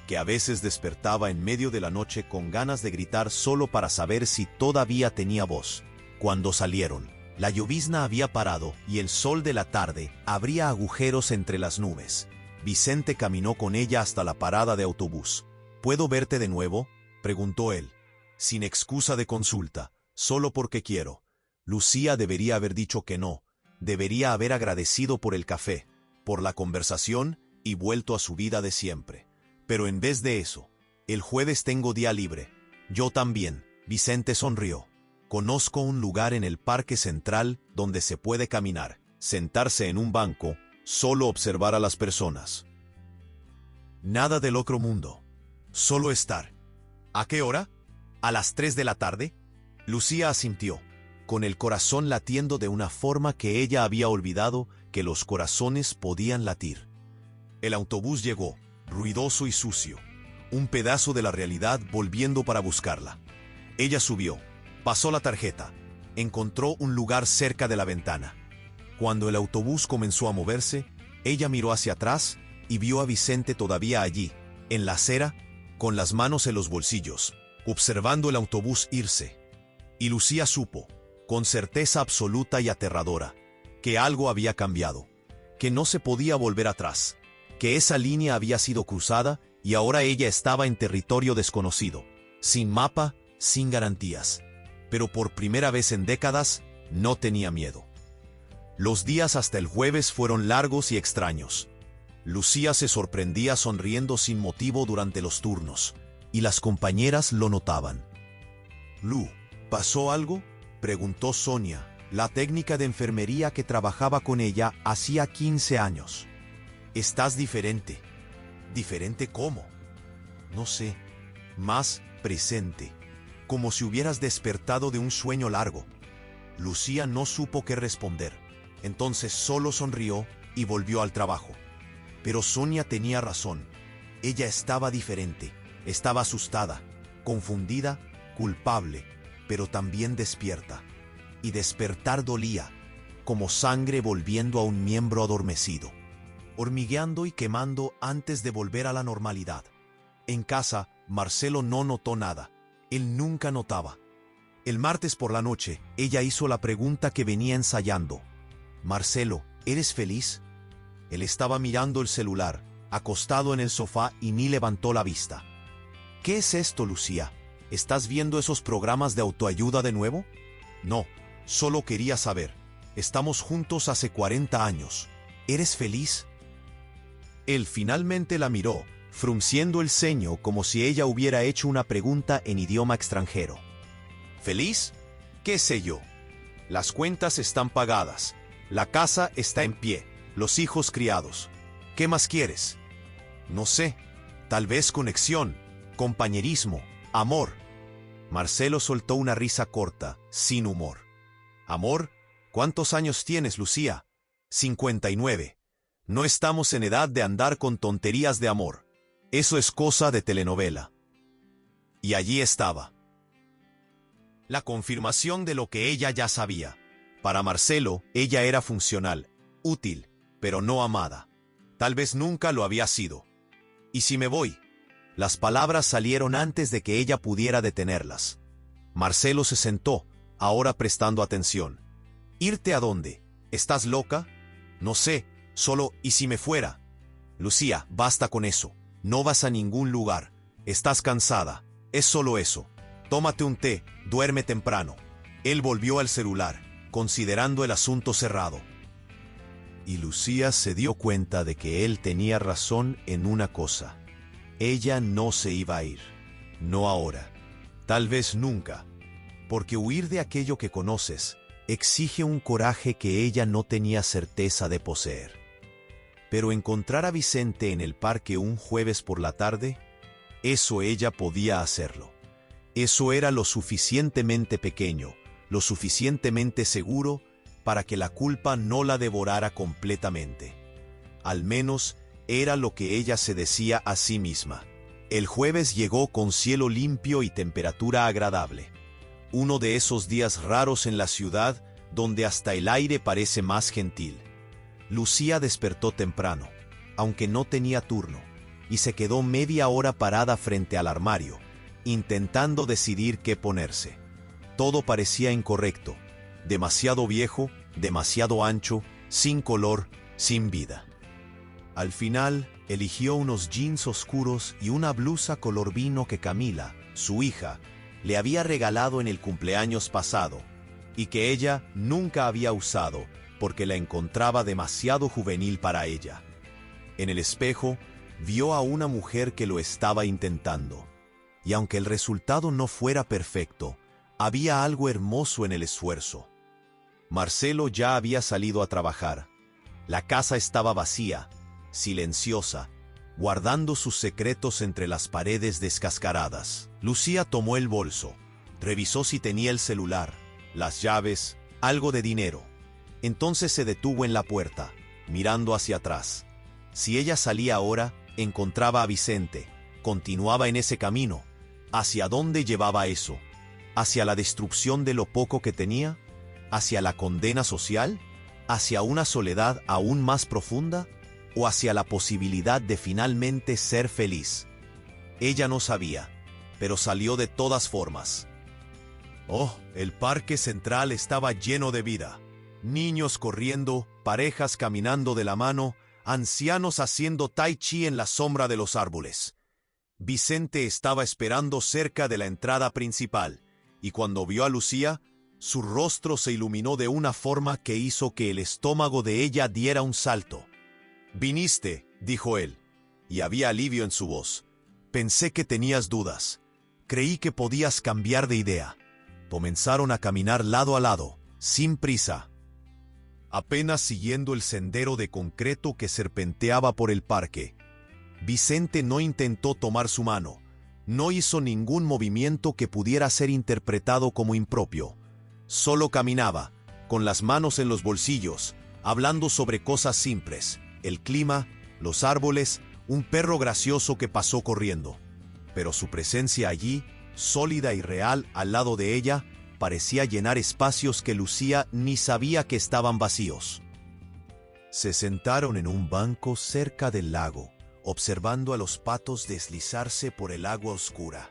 que a veces despertaba en medio de la noche con ganas de gritar solo para saber si todavía tenía voz. Cuando salieron, la llovizna había parado y el sol de la tarde abría agujeros entre las nubes. Vicente caminó con ella hasta la parada de autobús. ¿Puedo verte de nuevo?, preguntó él. Sin excusa de consulta, solo porque quiero. Lucía debería haber dicho que no. Debería haber agradecido por el café, por la conversación y vuelto a su vida de siempre. Pero en vez de eso, el jueves tengo día libre. Yo también. Vicente sonrió. Conozco un lugar en el Parque Central donde se puede caminar, sentarse en un banco, solo observar a las personas. Nada del otro mundo. Solo estar. ¿A qué hora? ¿A las 3 de la tarde? Lucía asintió, con el corazón latiendo de una forma que ella había olvidado que los corazones podían latir. El autobús llegó, ruidoso y sucio, un pedazo de la realidad volviendo para buscarla. Ella subió, pasó la tarjeta, encontró un lugar cerca de la ventana. Cuando el autobús comenzó a moverse, ella miró hacia atrás y vio a Vicente todavía allí, en la acera, con las manos en los bolsillos, observando el autobús irse. Y Lucía supo, con certeza absoluta y aterradora, que algo había cambiado, que no se podía volver atrás, que esa línea había sido cruzada y ahora ella estaba en territorio desconocido, sin mapa, sin garantías. Pero por primera vez en décadas, no tenía miedo. Los días hasta el jueves fueron largos y extraños. Lucía se sorprendía sonriendo sin motivo durante los turnos, y las compañeras lo notaban. «Lu, ¿pasó algo?», preguntó Sonia, la técnica de enfermería que trabajaba con ella hacía 15 años. «Estás diferente». «¿Diferente cómo?». «No sé, más presente, como si hubieras despertado de un sueño largo». Lucía no supo qué responder, entonces solo sonrió y volvió al trabajo. Pero Sonia tenía razón, ella estaba diferente, estaba asustada, confundida, culpable, pero también despierta. Y despertar dolía, como sangre volviendo a un miembro adormecido, hormigueando y quemando antes de volver a la normalidad. En casa, Marcelo no notó nada, él nunca notaba. El martes por la noche, ella hizo la pregunta que venía ensayando. «Marcelo, ¿eres feliz?». Él estaba mirando el celular, acostado en el sofá y ni levantó la vista. «¿Qué es esto, Lucía? ¿Estás viendo esos programas de autoayuda de nuevo?». «No, solo quería saber. Estamos juntos hace 40 años. ¿Eres feliz?». Él finalmente la miró, frunciendo el ceño como si ella hubiera hecho una pregunta en idioma extranjero. «¿Feliz? ¿Qué sé yo? Las cuentas están pagadas, la casa está en pie, los hijos criados. ¿Qué más quieres?». «No sé, tal vez conexión, compañerismo, amor». Marcelo soltó una risa corta, sin humor. «¿Amor? ¿Cuántos años tienes, Lucía?». 59. «No estamos en edad de andar con tonterías de amor. Eso es cosa de telenovela». Y allí estaba. La confirmación de lo que ella ya sabía. Para Marcelo, ella era funcional, útil, pero no amada. Tal vez nunca lo había sido. «¿Y si me voy?». Las palabras salieron antes de que ella pudiera detenerlas. Marcelo se sentó, ahora prestando atención. «¿Irte a dónde? ¿Estás loca?». «No sé, solo, ¿y si me fuera?». «Lucía, basta con eso. No vas a ningún lugar. Estás cansada. Es solo eso. Tómate un té, duerme temprano». Él volvió al celular, considerando el asunto cerrado. Y Lucía se dio cuenta de que él tenía razón en una cosa. Ella no se iba a ir. No ahora. Tal vez nunca. Porque huir de aquello que conoces exige un coraje que ella no tenía certeza de poseer. Pero encontrar a Vicente en el parque un jueves por la tarde, eso ella podía hacerlo. Eso era lo suficientemente pequeño, lo suficientemente seguro, para que la culpa no la devorara completamente. Al menos era lo que ella se decía a sí misma. El jueves llegó con cielo limpio y temperatura agradable. Uno de esos días raros en la ciudad donde hasta el aire parece más gentil. Lucía despertó temprano, aunque no tenía turno, y se quedó media hora parada frente al armario, intentando decidir qué ponerse. Todo parecía incorrecto, demasiado viejo, demasiado ancho, sin color, sin vida. Al final, eligió unos jeans oscuros y una blusa color vino que Camila, su hija, le había regalado en el cumpleaños pasado, y que ella nunca había usado porque la encontraba demasiado juvenil para ella. En el espejo, vio a una mujer que lo estaba intentando, y aunque el resultado no fuera perfecto, había algo hermoso en el esfuerzo. Marcelo ya había salido a trabajar. La casa estaba vacía, silenciosa, guardando sus secretos entre las paredes descascaradas. Lucía tomó el bolso, revisó si tenía el celular, las llaves, algo de dinero. Entonces se detuvo en la puerta, mirando hacia atrás. Si ella salía ahora, encontraba a Vicente, continuaba en ese camino. ¿Hacia dónde llevaba eso? ¿Hacia la destrucción de lo poco que tenía? ¿Hacia la condena social? ¿Hacia una soledad aún más profunda? ¿O hacia la posibilidad de finalmente ser feliz? Ella no sabía, pero salió de todas formas. Oh, el parque central estaba lleno de vida. Niños corriendo, parejas caminando de la mano, ancianos haciendo tai chi en la sombra de los árboles. Vicente estaba esperando cerca de la entrada principal, y cuando vio a Lucía, su rostro se iluminó de una forma que hizo que el estómago de ella diera un salto. «Viniste», dijo él, y había alivio en su voz. «Pensé que tenías dudas. Creí que podías cambiar de idea». Comenzaron a caminar lado a lado, sin prisa, apenas siguiendo el sendero de concreto que serpenteaba por el parque. Vicente no intentó tomar su mano, no hizo ningún movimiento que pudiera ser interpretado como impropio. Solo caminaba, con las manos en los bolsillos, hablando sobre cosas simples, el clima, los árboles, un perro gracioso que pasó corriendo. Pero su presencia allí, sólida y real al lado de ella, parecía llenar espacios que Lucía ni sabía que estaban vacíos. Se sentaron en un banco cerca del lago, observando a los patos deslizarse por el agua oscura.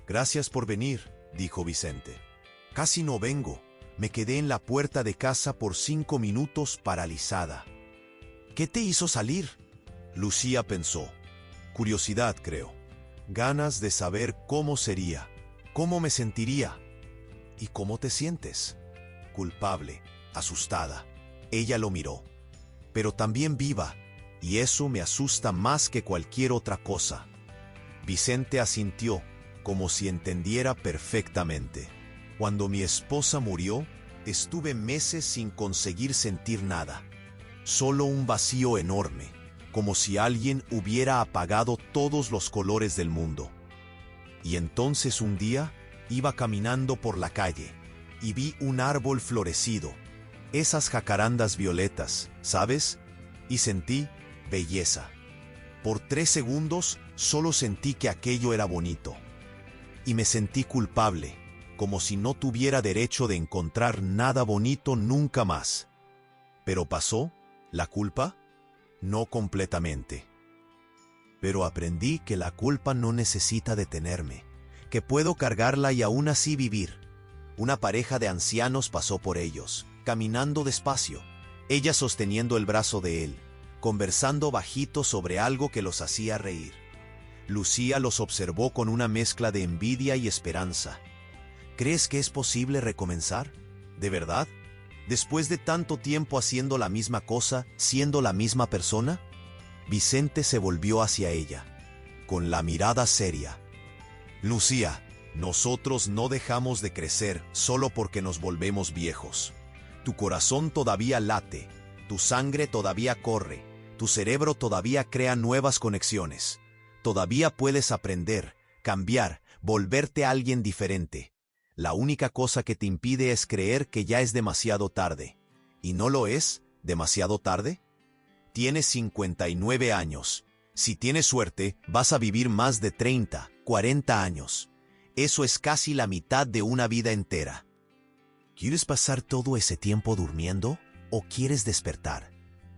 «Gracias por venir», dijo Vicente. «Casi no vengo. Me quedé en la puerta de casa por 5 minutos paralizada». «¿Qué te hizo salir?», Lucía pensó. «Curiosidad, creo. Ganas de saber cómo sería, cómo me sentiría». «¿Y cómo te sientes?». «Culpable, asustada». Ella lo miró. «Pero también viva, y eso me asusta más que cualquier otra cosa». Vicente asintió, como si entendiera perfectamente. «Cuando mi esposa murió, estuve meses sin conseguir sentir nada. Solo un vacío enorme, como si alguien hubiera apagado todos los colores del mundo. Y entonces un día iba caminando por la calle y vi un árbol florecido, esas jacarandas violetas, ¿sabes? Y sentí belleza. Por 3 segundos solo sentí que aquello era bonito. Y me sentí culpable, como si no tuviera derecho de encontrar nada bonito nunca más. Pero pasó. ¿La culpa? No completamente. Pero aprendí que la culpa no necesita detenerme, que puedo cargarla y aún así vivir. Una pareja de ancianos pasó por ellos, caminando despacio, ella sosteniendo el brazo de él, conversando bajito sobre algo que los hacía reír. Lucía los observó con una mezcla de envidia y esperanza. ¿Crees que es posible recomenzar? ¿De verdad? ¿Después de tanto tiempo haciendo la misma cosa, siendo la misma persona? Vicente se volvió hacia ella, con la mirada seria. «Lucía, nosotros no dejamos de crecer solo porque nos volvemos viejos. Tu corazón todavía late, tu sangre todavía corre, tu cerebro todavía crea nuevas conexiones. Todavía puedes aprender, cambiar, volverte alguien diferente. La única cosa que te impide es creer que ya es demasiado tarde. ¿Y no lo es? ¿Demasiado tarde? Tienes 59 años. Si tienes suerte, vas a vivir más de 30, 40 años. Eso es casi la mitad de una vida entera. ¿Quieres pasar todo ese tiempo durmiendo o quieres despertar?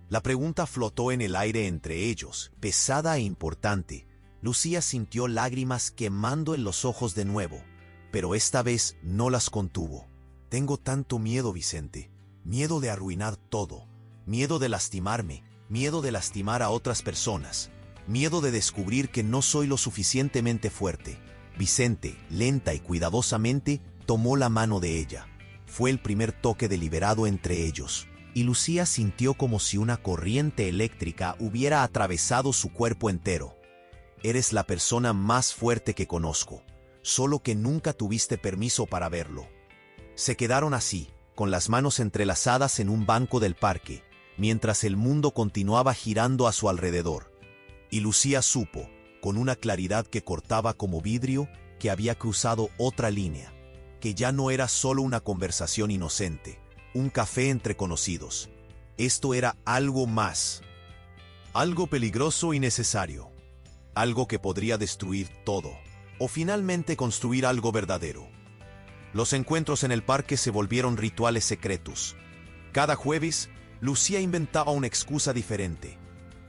La pregunta flotó en el aire entre ellos, pesada e importante. Lucía sintió lágrimas quemando en los ojos de nuevo, pero esta vez no las contuvo. Tengo tanto miedo, Vicente. Miedo de arruinar todo. Miedo de lastimarme. Miedo de lastimar a otras personas. Miedo de descubrir que no soy lo suficientemente fuerte. Vicente, lenta y cuidadosamente, tomó la mano de ella. Fue el primer toque deliberado entre ellos, y Lucía sintió como si una corriente eléctrica hubiera atravesado su cuerpo entero. Eres la persona más fuerte que conozco, solo que nunca tuviste permiso para verlo. Se quedaron así, con las manos entrelazadas en un banco del parque, mientras el mundo continuaba girando a su alrededor. Y Lucía supo, con una claridad que cortaba como vidrio, que había cruzado otra línea, que ya no era solo una conversación inocente, un café entre conocidos. Esto era algo más. Algo peligroso y necesario. Algo que podría destruir todo, o finalmente construir algo verdadero. Los encuentros en el parque se volvieron rituales secretos. Cada jueves, Lucía inventaba una excusa diferente.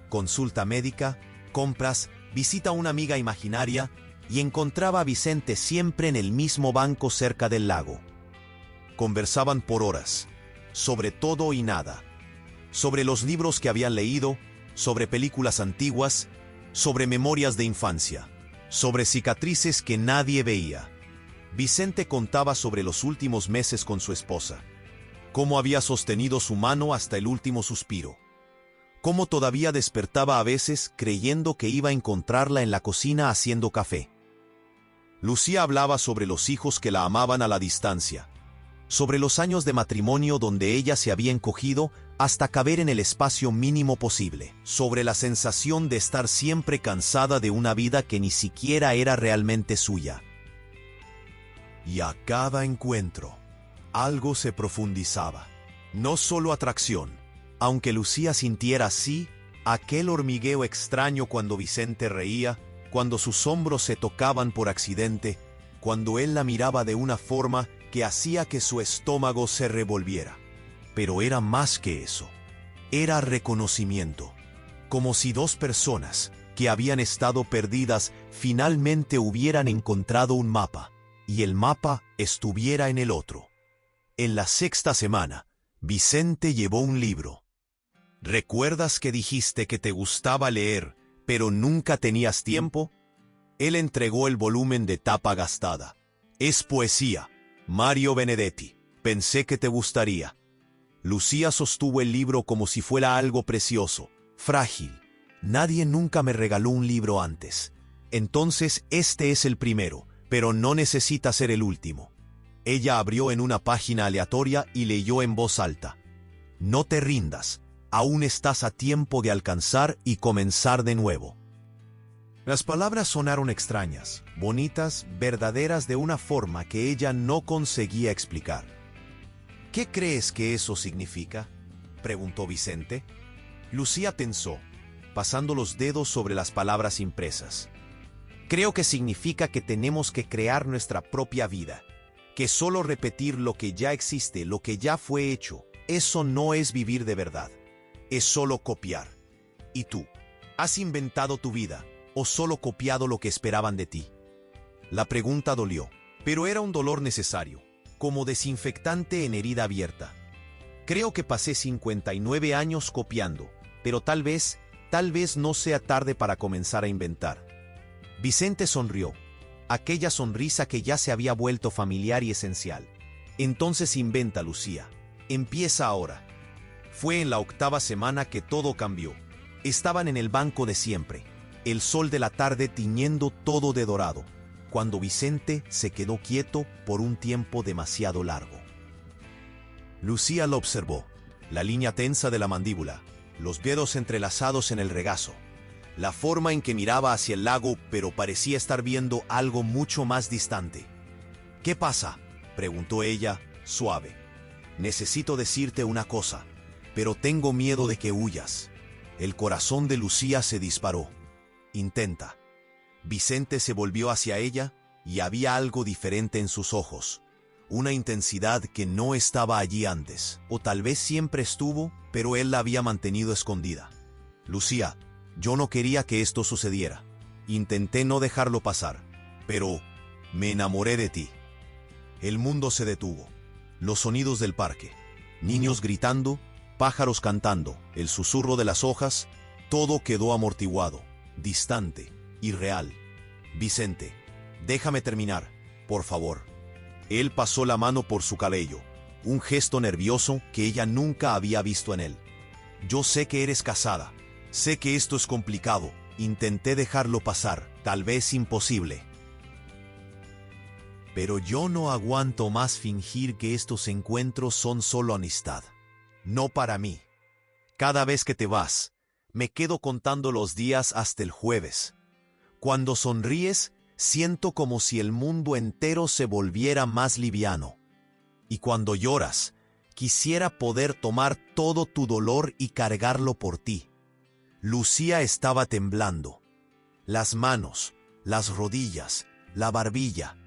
Consulta médica, compras, visita a una amiga imaginaria, y encontraba a Vicente siempre en el mismo banco cerca del lago. Conversaban por horas, sobre todo y nada. Sobre los libros que habían leído, sobre películas antiguas, sobre memorias de infancia, sobre cicatrices que nadie veía. Vicente contaba sobre los últimos meses con su esposa, cómo había sostenido su mano hasta el último suspiro, cómo todavía despertaba a veces creyendo que iba a encontrarla en la cocina haciendo café. Lucía hablaba sobre los hijos que la amaban a la distancia, sobre los años de matrimonio donde ella se había encogido hasta caber en el espacio mínimo posible, sobre la sensación de estar siempre cansada de una vida que ni siquiera era realmente suya. Y a cada encuentro, algo se profundizaba. No solo atracción, aunque Lucía sintiera así aquel hormigueo extraño cuando Vicente reía, cuando sus hombros se tocaban por accidente, cuando él la miraba de una forma que hacía que su estómago se revolviera. Pero era más que eso. Era reconocimiento. Como si dos personas que habían estado perdidas finalmente hubieran encontrado un mapa, y el mapa estuviera en el otro. En la sexta semana, Vicente llevó un libro. ¿Recuerdas que dijiste que te gustaba leer, pero nunca tenías tiempo? Él entregó el volumen de tapa gastada. Es poesía. Mario Benedetti. Pensé que te gustaría. Lucía sostuvo el libro como si fuera algo precioso, frágil. Nadie nunca me regaló un libro antes. Entonces este es el primero, pero no necesita ser el último. Ella abrió en una página aleatoria y leyó en voz alta. No te rindas, aún estás a tiempo de alcanzar y comenzar de nuevo. Las palabras sonaron extrañas, bonitas, verdaderas de una forma que ella no conseguía explicar. ¿Qué crees que eso significa?, preguntó Vicente. Lucía tensó, pasando los dedos sobre las palabras impresas. Creo que significa que tenemos que crear nuestra propia vida, que solo repetir lo que ya existe, lo que ya fue hecho, eso no es vivir de verdad, es solo copiar. ¿Y tú? ¿Has inventado tu vida o solo copiado lo que esperaban de ti? La pregunta dolió, pero era un dolor necesario, como desinfectante en herida abierta. Creo que pasé 59 años copiando, pero tal vez no sea tarde para comenzar a inventar. Vicente sonrió, aquella sonrisa que ya se había vuelto familiar y esencial. Entonces inventa, Lucía. Empieza ahora. Fue en la octava semana que todo cambió. Estaban en el banco de siempre, el sol de la tarde tiñendo todo de dorado, cuando Vicente se quedó quieto por un tiempo demasiado largo. Lucía lo observó, la línea tensa de la mandíbula, los dedos entrelazados en el regazo, la forma en que miraba hacia el lago, pero parecía estar viendo algo mucho más distante. ¿Qué pasa?, preguntó ella, suave. necesito decirte una cosa, pero tengo miedo de que huyas. El corazón de Lucía se disparó. Intenta. Vicente se volvió hacia ella y había algo diferente en sus ojos. Una intensidad que no estaba allí antes, o tal vez siempre estuvo, pero él la había mantenido escondida. Lucía, yo no quería que esto sucediera. Intenté no dejarlo pasar, pero me enamoré de ti. El mundo se detuvo. Los sonidos del parque, niños gritando, pájaros cantando, el susurro de las hojas, todo quedó amortiguado, distante, irreal. Vicente, déjame terminar, por favor. Él pasó la mano por su cabello, un gesto nervioso que ella nunca había visto en él. Yo sé que eres casada, sé que esto es complicado, intenté dejarlo pasar, tal vez imposible. Pero yo no aguanto más fingir que estos encuentros son solo amistad. No para mí. Cada vez que te vas, me quedo contando los días hasta el jueves. Cuando sonríes, siento como si el mundo entero se volviera más liviano. Y cuando lloras, quisiera poder tomar todo tu dolor y cargarlo por ti. Lucía estaba temblando. Las manos, las rodillas, la barbilla,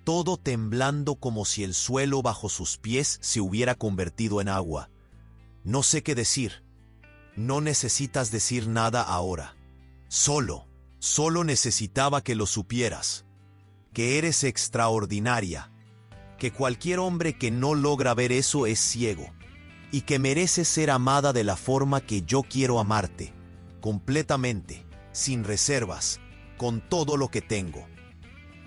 todo temblando como si el suelo bajo sus pies se hubiera convertido en agua. No sé qué decir. No necesitas decir nada ahora. Solo necesitaba que lo supieras. Que eres extraordinaria. Que cualquier hombre que no logra ver eso es ciego. Y que mereces ser amada de la forma que yo quiero amarte. Completamente, sin reservas, con todo lo que tengo.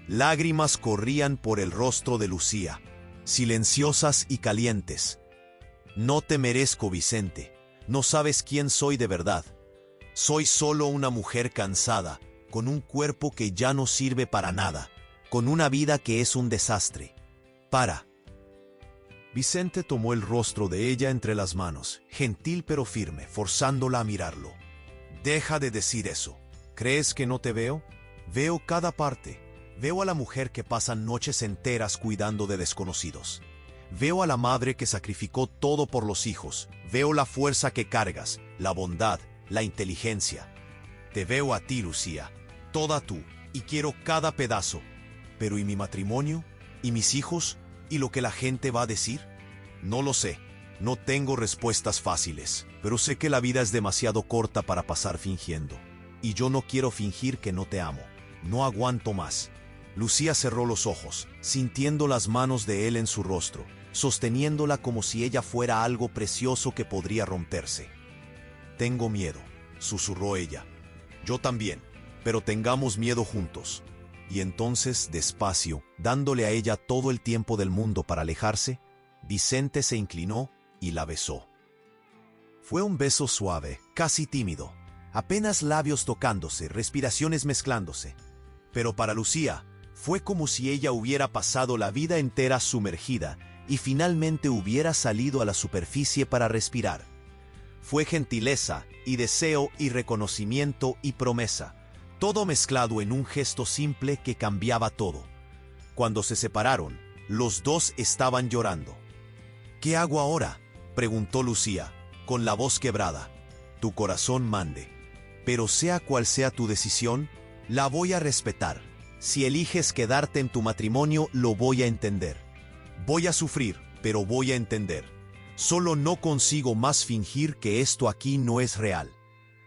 Lágrimas corrían por el rostro de Lucía, silenciosas y calientes. No te merezco, Vicente. No sabes quién soy de verdad. Soy solo una mujer cansada, con un cuerpo que ya no sirve para nada, con una vida que es un desastre. Para. Vicente tomó el rostro de ella entre las manos, gentil pero firme, forzándola a mirarlo. Deja de decir eso. ¿Crees que no te veo? Veo cada parte. Veo a la mujer que pasa noches enteras cuidando de desconocidos. Veo a la madre que sacrificó todo por los hijos. Veo la fuerza que cargas, la bondad, la inteligencia. Te veo a ti, Lucía, toda tú, y quiero cada pedazo. Pero ¿y mi matrimonio? ¿Y mis hijos? ¿Y lo que la gente va a decir? No lo sé. No tengo respuestas fáciles, pero sé que la vida es demasiado corta para pasar fingiendo. Y yo no quiero fingir que no te amo. No aguanto más. Lucía cerró los ojos, sintiendo las manos de él en su rostro, sosteniéndola como si ella fuera algo precioso que podría romperse. Tengo miedo, susurró ella. Yo también, pero tengamos miedo juntos. Y entonces, despacio, dándole a ella todo el tiempo del mundo para alejarse, Vicente se inclinó y la besó. Fue un beso suave, casi tímido, apenas labios tocándose, respiraciones mezclándose. Pero para Lucía, fue como si ella hubiera pasado la vida entera sumergida y finalmente hubiera salido a la superficie para respirar. Fue gentileza y deseo y reconocimiento y promesa, todo mezclado en un gesto simple que cambiaba todo. Cuando se separaron, los dos estaban llorando. ¿Qué hago ahora?, preguntó Lucía, con la voz quebrada. Tu corazón mande. Pero sea cual sea tu decisión, la voy a respetar. Si eliges quedarte en tu matrimonio, lo voy a entender. Voy a sufrir, pero voy a entender. Solo no consigo más fingir que esto aquí no es real.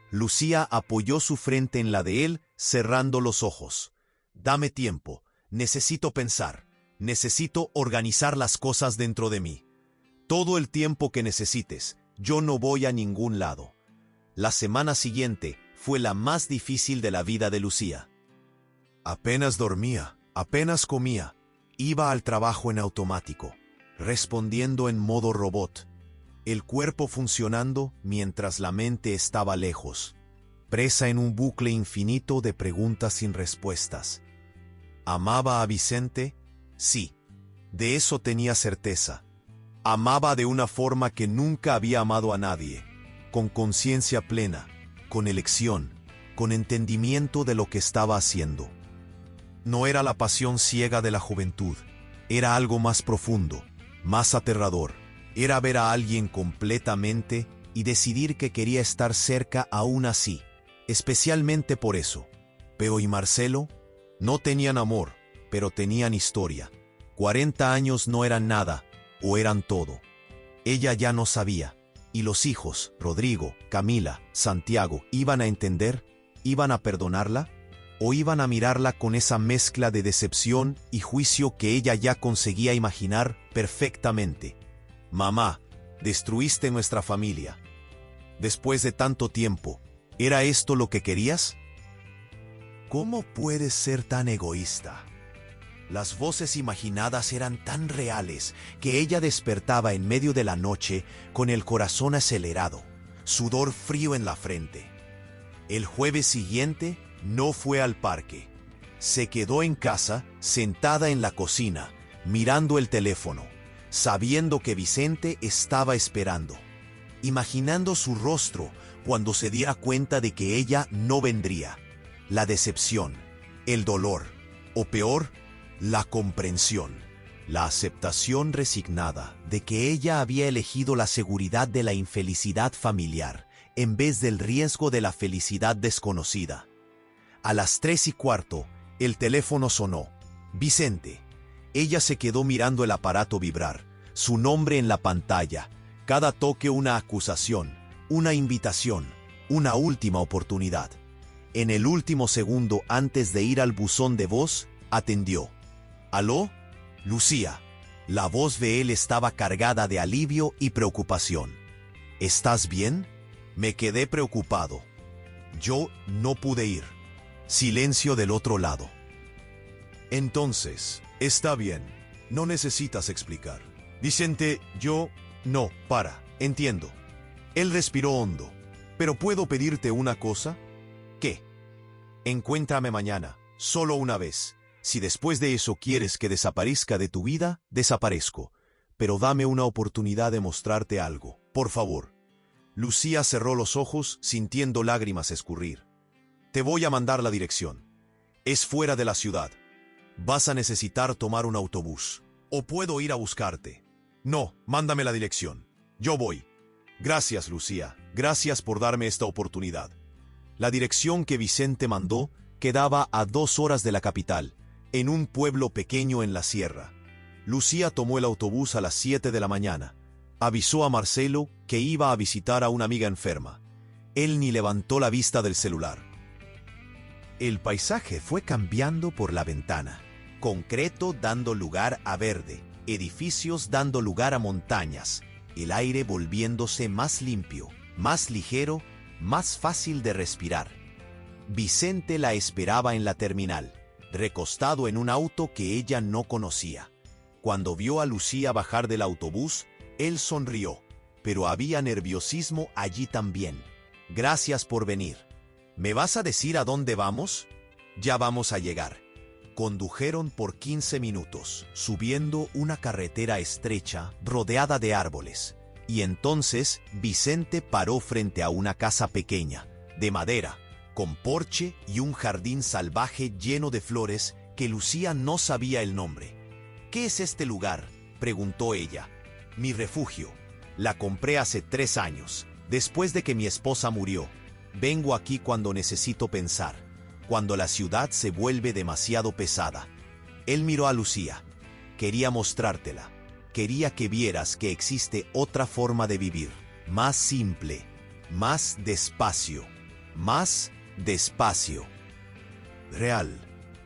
Lucía apoyó su frente en la de él, cerrando los ojos. Dame tiempo. Necesito pensar. Necesito organizar las cosas dentro de mí. Todo el tiempo que necesites. Yo no voy a ningún lado. La semana siguiente fue la más difícil de la vida de Lucía. Apenas dormía, apenas comía, iba al trabajo en automático, respondiendo en modo robot, el cuerpo funcionando mientras la mente estaba lejos, presa en un bucle infinito de preguntas sin respuestas. ¿Amaba a Vicente? Sí, de eso tenía certeza. Amaba de una forma que nunca había amado a nadie, con conciencia plena, con elección, con entendimiento de lo que estaba haciendo. No era la pasión ciega de la juventud, era algo más profundo, más aterrador, Era ver a alguien completamente y decidir que quería estar cerca aún así, especialmente por eso. Peo y Marcelo no tenían amor, pero tenían historia. 40 años no eran nada, o eran todo. Ella ya no sabía. ¿Y los hijos, Rodrigo, Camila, Santiago, iban a entender? ¿Iban a perdonarla? ¿O iban a mirarla con esa mezcla de decepción y juicio que ella ya conseguía imaginar perfectamente? Mamá, destruiste nuestra familia. Después de tanto tiempo, ¿era esto lo que querías? ¿Cómo puedes ser tan egoísta? Las voces imaginadas eran tan reales que ella despertaba en medio de la noche con el corazón acelerado, sudor frío en la frente. El jueves siguiente no fue al parque. Se quedó en casa, sentada en la cocina, mirando el teléfono, sabiendo que Vicente estaba esperando, imaginando su rostro cuando se diera cuenta de que ella no vendría. La decepción, el dolor, o peor, la comprensión, la aceptación resignada de que ella había elegido la seguridad de la infelicidad familiar en vez del riesgo de la felicidad desconocida. A las 3:15, el teléfono sonó. Vicente. Ella se quedó mirando el aparato vibrar, su nombre en la pantalla, cada toque una acusación, una invitación, una última oportunidad. En el último segundo antes de ir al buzón de voz, atendió. ¿Aló? Lucía. La voz de él estaba cargada de alivio y preocupación. ¿Estás bien? Me quedé preocupado. Yo no pude ir. Silencio del otro lado. Entonces, está bien. No necesitas explicar. Vicente, no, entiendo. Él respiró hondo. ¿Pero puedo pedirte una cosa? ¿Qué? Encuéntrame mañana, solo una vez. Si después de eso quieres que desaparezca de tu vida, desaparezco. Pero dame una oportunidad de mostrarte algo, por favor. Lucía cerró los ojos, sintiendo lágrimas escurrir. Te voy a mandar la dirección. Es fuera de la ciudad. Vas a necesitar tomar un autobús. O puedo ir a buscarte. No, mándame la dirección. Yo voy. Gracias, Lucía. Gracias por darme esta oportunidad. La dirección que Vicente mandó quedaba a 2 horas de la capital, en un pueblo pequeño en la sierra. Lucía tomó el autobús a las 7 de la mañana. Avisó a Marcelo que iba a visitar a una amiga enferma. Él ni levantó la vista del celular. El paisaje fue cambiando por la ventana. Concreto dando lugar a verde, edificios dando lugar a montañas, el aire volviéndose más limpio, más ligero, más fácil de respirar. Vicente la esperaba en la terminal, recostado en un auto que ella no conocía. Cuando vio a Lucía bajar del autobús, él sonrió, pero había nerviosismo allí también. Gracias por venir. ¿Me vas a decir a dónde vamos? Ya vamos a llegar. Condujeron por 15 minutos, subiendo una carretera estrecha, rodeada de árboles. Y entonces Vicente paró frente a una casa pequeña, de madera, con porche y un jardín salvaje lleno de flores que Lucía no sabía el nombre. ¿Qué es este lugar?, preguntó ella. Mi refugio. La compré hace 3 años, después de que mi esposa murió. Vengo aquí cuando necesito pensar, cuando la ciudad se vuelve demasiado pesada. Él miró a Lucía. Quería mostrártela. Quería que vieras que existe otra forma de vivir, más simple, más despacio, más despacio. Real.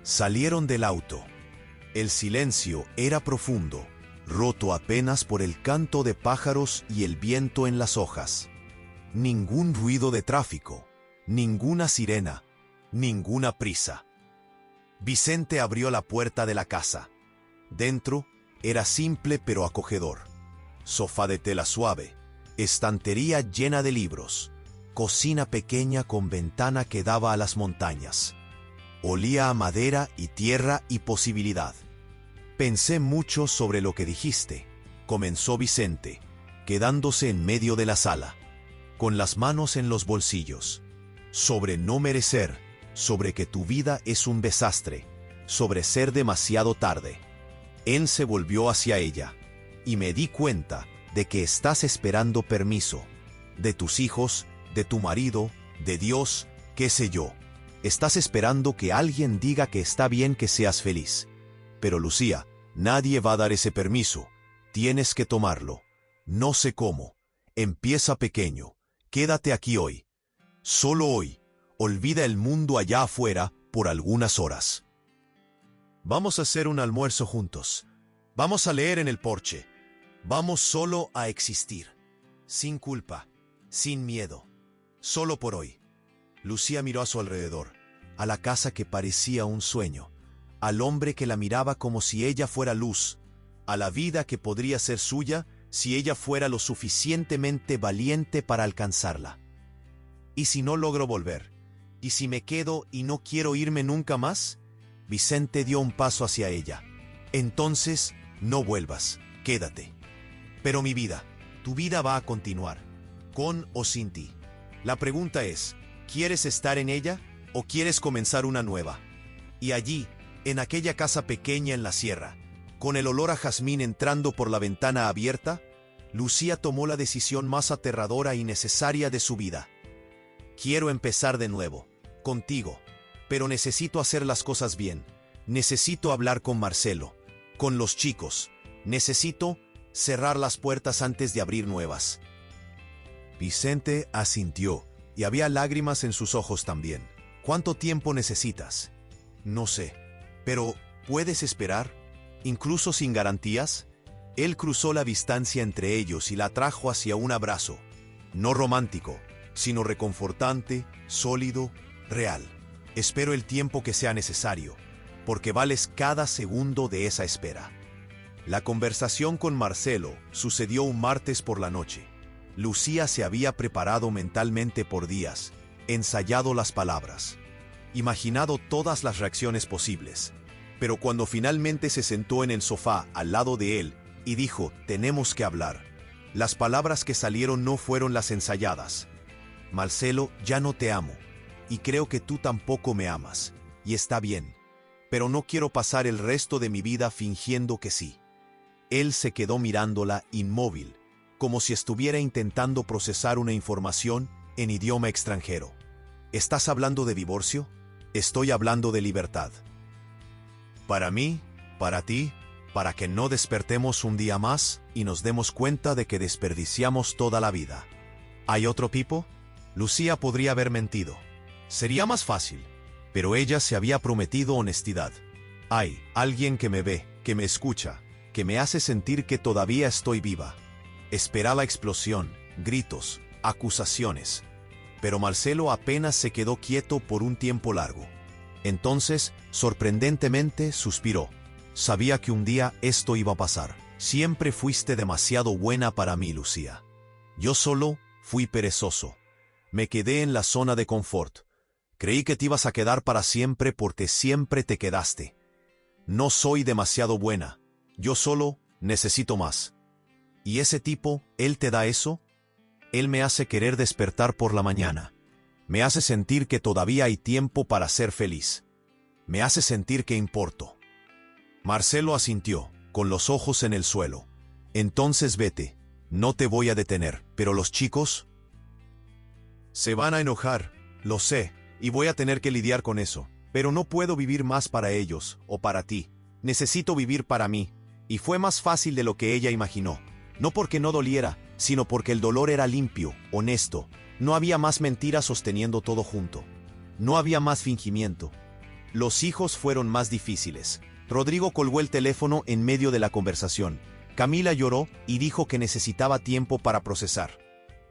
Salieron del auto. El silencio era profundo, roto apenas por el canto de pájaros y el viento en las hojas. Ningún ruido de tráfico, ninguna sirena, ninguna prisa. Vicente abrió la puerta de la casa. Dentro era simple pero acogedor. Sofá de tela suave, estantería llena de libros, cocina pequeña con ventana que daba a las montañas. Olía a madera y tierra y posibilidad. Pensé mucho sobre lo que dijiste, comenzó Vicente, quedándose en medio de la sala, con las manos en los bolsillos. Sobre no merecer, sobre que tu vida es un desastre, sobre ser demasiado tarde. Él se volvió hacia ella, y me di cuenta de que estás esperando permiso. De tus hijos, de tu marido, de Dios, qué sé yo. Estás esperando que alguien diga que está bien que seas feliz. Pero Lucía, nadie va a dar ese permiso. Tienes que tomarlo. No sé cómo. Empieza pequeño. Quédate aquí hoy. Solo hoy. Olvida el mundo allá afuera por algunas horas. Vamos a hacer un almuerzo juntos. Vamos a leer en el porche. Vamos solo a existir. Sin culpa, sin miedo. Solo por hoy. Lucía miró a su alrededor, a la casa que parecía un sueño, al hombre que la miraba como si ella fuera luz, a la vida que podría ser suya si ella fuera lo suficientemente valiente para alcanzarla. ¿Y si no logro volver? ¿Y si me quedo y no quiero irme nunca más? Vicente dio un paso hacia ella. Entonces, no vuelvas, quédate. Pero mi vida, tu vida va a continuar, con o sin ti. La pregunta es, ¿quieres estar en ella o quieres comenzar una nueva? Y allí, en aquella casa pequeña en la sierra, con el olor a jazmín entrando por la ventana abierta, Lucía tomó la decisión más aterradora y necesaria de su vida. Quiero empezar de nuevo, contigo, pero necesito hacer las cosas bien. Necesito hablar con Marcelo, con los chicos. Necesito cerrar las puertas antes de abrir nuevas. Vicente asintió, y había lágrimas en sus ojos también. ¿Cuánto tiempo necesitas? No sé, pero ¿puedes esperar? ¿Incluso sin garantías? Él cruzó la distancia entre ellos y la trajo hacia un abrazo, no romántico, sino reconfortante, sólido, real. Espero el tiempo que sea necesario, porque vales cada segundo de esa espera. La conversación con Marcelo sucedió un martes por la noche. Lucía se había preparado mentalmente por días, ensayado las palabras, imaginado todas las reacciones posibles. Pero cuando finalmente se sentó en el sofá al lado de él y dijo, tenemos que hablar, las palabras que salieron no fueron las ensayadas. Marcelo, ya no te amo, y creo que tú tampoco me amas, y está bien, pero no quiero pasar el resto de mi vida fingiendo que sí. Él se quedó mirándola inmóvil, como si estuviera intentando procesar una información en idioma extranjero. ¿Estás hablando de divorcio? Estoy hablando de libertad. Para mí, para ti, para que no despertemos un día más y nos demos cuenta de que desperdiciamos toda la vida. ¿Hay otro tipo? Lucía podría haber mentido. Sería más fácil, pero ella se había prometido honestidad. Hay alguien que me ve, que me escucha, que me hace sentir que todavía estoy viva. Esperaba explosión, gritos, acusaciones. Pero Marcelo apenas se quedó quieto por un tiempo largo. Entonces, sorprendentemente, suspiró. Sabía que un día esto iba a pasar. Siempre fuiste demasiado buena para mí, Lucía. Yo solo fui perezoso. Me quedé en la zona de confort. Creí que te ibas a quedar para siempre porque siempre te quedaste. No soy demasiado buena. Yo solo necesito más. ¿Y ese tipo, él te da eso? Él me hace querer despertar por la mañana. Me hace sentir que todavía hay tiempo para ser feliz. Me hace sentir que importo. Marcelo asintió, con los ojos en el suelo. Entonces vete. No te voy a detener. Pero los chicos se van a enojar, lo sé, y voy a tener que lidiar con eso. Pero no puedo vivir más para ellos, o para ti. Necesito vivir para mí. Y fue más fácil de lo que ella imaginó. No porque no doliera, sino porque el dolor era limpio, honesto. No había más mentiras sosteniendo todo junto. No había más fingimiento. Los hijos fueron más difíciles. Rodrigo colgó el teléfono en medio de la conversación. Camila lloró y dijo que necesitaba tiempo para procesar.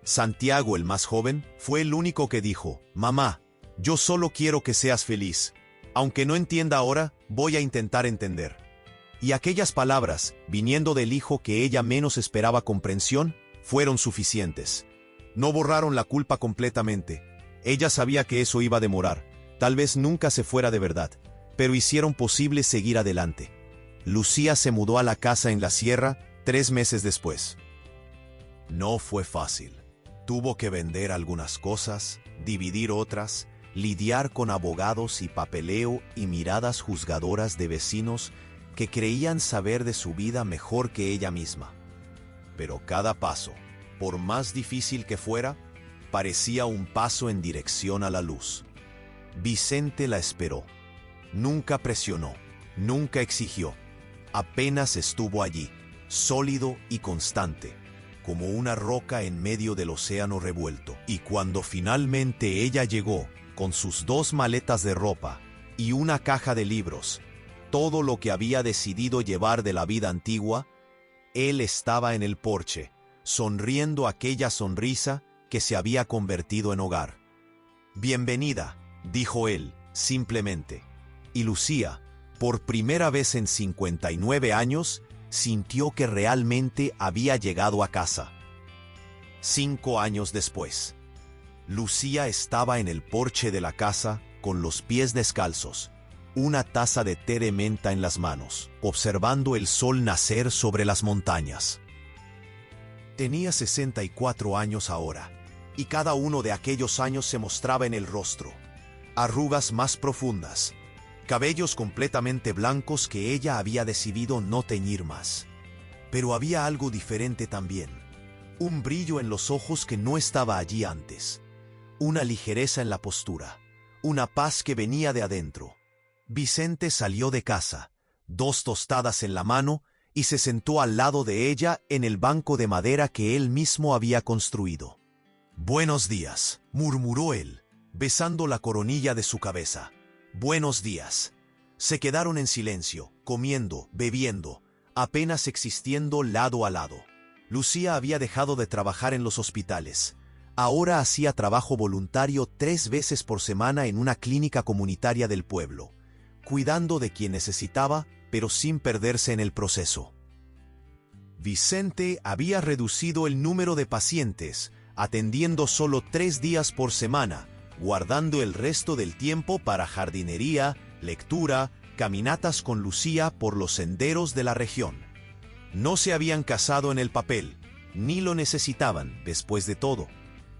Santiago, el más joven, fue el único que dijo, «Mamá, yo solo quiero que seas feliz. Aunque no entienda ahora, voy a intentar entender». Y aquellas palabras, viniendo del hijo que ella menos esperaba comprensión, fueron suficientes. No borraron la culpa completamente. Ella sabía que eso iba a demorar. Tal vez nunca se fuera de verdad, pero hicieron posible seguir adelante. Lucía se mudó a la casa en la sierra 3 meses después. No fue fácil. Tuvo que vender algunas cosas, dividir otras, lidiar con abogados y papeleo y miradas juzgadoras de vecinos que creían saber de su vida mejor que ella misma. pero cada paso, por más difícil que fuera, parecía un paso en dirección a la luz. Vicente la esperó. Nunca presionó, nunca exigió. Apenas estuvo allí, sólido y constante, como una roca en medio del océano revuelto. Y cuando finalmente ella llegó, con sus 2 maletas de ropa y una caja de libros, todo lo que había decidido llevar de la vida antigua, él estaba en el porche, sonriendo aquella sonrisa que se había convertido en hogar. «Bienvenida», dijo él, simplemente. Y Lucía, por primera vez en 59 años, sintió que realmente había llegado a casa. 5 años después, Lucía estaba en el porche de la casa con los pies descalzos, una taza de té de menta en las manos, observando el sol nacer sobre las montañas. Tenía 64 años ahora, y cada uno de aquellos años se mostraba en el rostro. Arrugas más profundas, cabellos completamente blancos que ella había decidido no teñir más. Pero había algo diferente también, un brillo en los ojos que no estaba allí antes, una ligereza en la postura, una paz que venía de adentro. Vicente salió de casa, 2 tostadas en la mano, y se sentó al lado de ella en el banco de madera que él mismo había construido. «Buenos días», murmuró él, besando la coronilla de su cabeza. «Buenos días». Se quedaron en silencio, comiendo, bebiendo, apenas existiendo lado a lado. Lucía había dejado de trabajar en los hospitales. Ahora hacía trabajo voluntario 3 veces por semana en una clínica comunitaria del pueblo, cuidando de quien necesitaba, pero sin perderse en el proceso. Vicente había reducido el número de pacientes, atendiendo solo 3 días por semana, guardando el resto del tiempo para jardinería, lectura, caminatas con Lucía por los senderos de la región. No se habían casado en el papel, ni lo necesitaban, después de todo.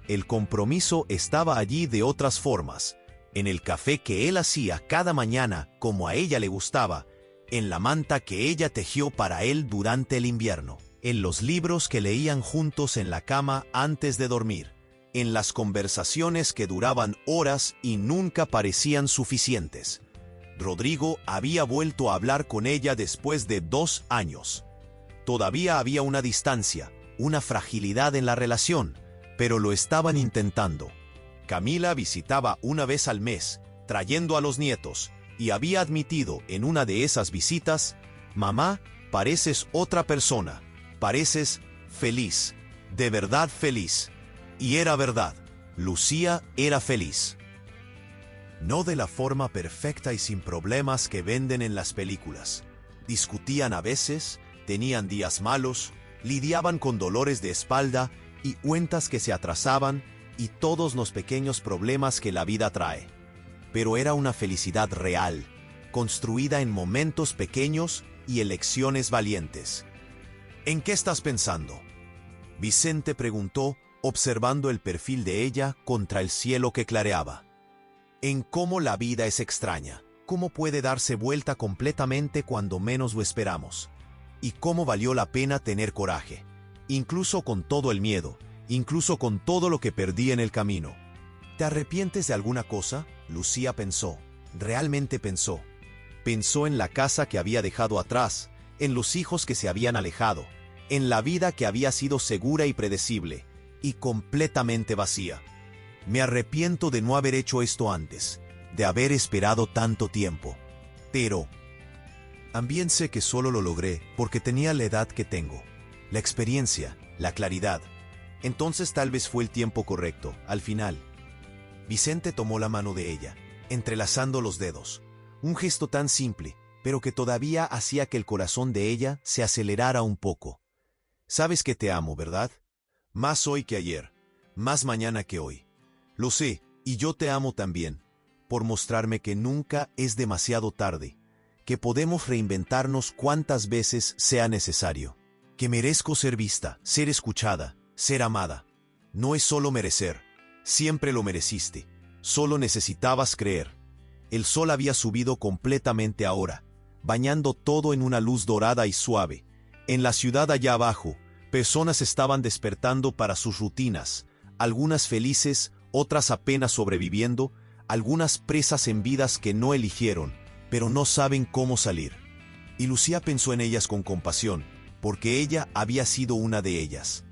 El compromiso estaba allí de otras formas, en el café que él hacía cada mañana como a ella le gustaba, en la manta que ella tejió para él durante el invierno, en los libros que leían juntos en la cama antes de dormir, en las conversaciones que duraban horas y nunca parecían suficientes. Rodrigo había vuelto a hablar con ella después de 2 años. Todavía había una distancia, una fragilidad en la relación, pero lo estaban intentando. Camila visitaba una vez al mes, trayendo a los nietos, y había admitido en una de esas visitas: «Mamá, pareces otra persona, pareces feliz, de verdad feliz». Y era verdad, Lucía era feliz. No de la forma perfecta y sin problemas que venden en las películas. Discutían a veces, tenían días malos, lidiaban con dolores de espalda y cuentas que se atrasaban y todos los pequeños problemas que la vida trae. Pero era una felicidad real, construida en momentos pequeños y elecciones valientes. «¿En qué estás pensando?», Vicente preguntó, observando el perfil de ella contra el cielo que clareaba. «En cómo la vida es extraña, cómo puede darse vuelta completamente cuando menos lo esperamos, y cómo valió la pena tener coraje, incluso con todo el miedo, incluso con todo lo que perdí en el camino». «¿Te arrepientes de alguna cosa?», Lucía pensó, realmente pensó. Pensó en la casa que había dejado atrás, en los hijos que se habían alejado, en la vida que había sido segura y predecible, y completamente vacía. «Me arrepiento de no haber hecho esto antes, de haber esperado tanto tiempo. Pero también sé que solo lo logré porque tenía la edad que tengo, la experiencia, la claridad. Entonces tal vez fue el tiempo correcto, al final». Vicente tomó la mano de ella, entrelazando los dedos. Un gesto tan simple, pero que todavía hacía que el corazón de ella se acelerara un poco. «Sabes que te amo, ¿verdad? Más hoy que ayer, más mañana que hoy. Lo sé, y yo te amo también, por mostrarme que nunca es demasiado tarde, que podemos reinventarnos cuantas veces sea necesario, que merezco ser vista, ser escuchada, ser amada. No es solo merecer, siempre lo mereciste, solo necesitabas creer». El sol había subido completamente ahora, bañando todo en una luz dorada y suave, en la ciudad allá abajo, Personas estaban despertando para sus rutinas, algunas felices, otras apenas sobreviviendo, algunas presas en vidas que no eligieron, pero no saben cómo salir. Y Lucía pensó en ellas con compasión, porque ella había sido una de ellas.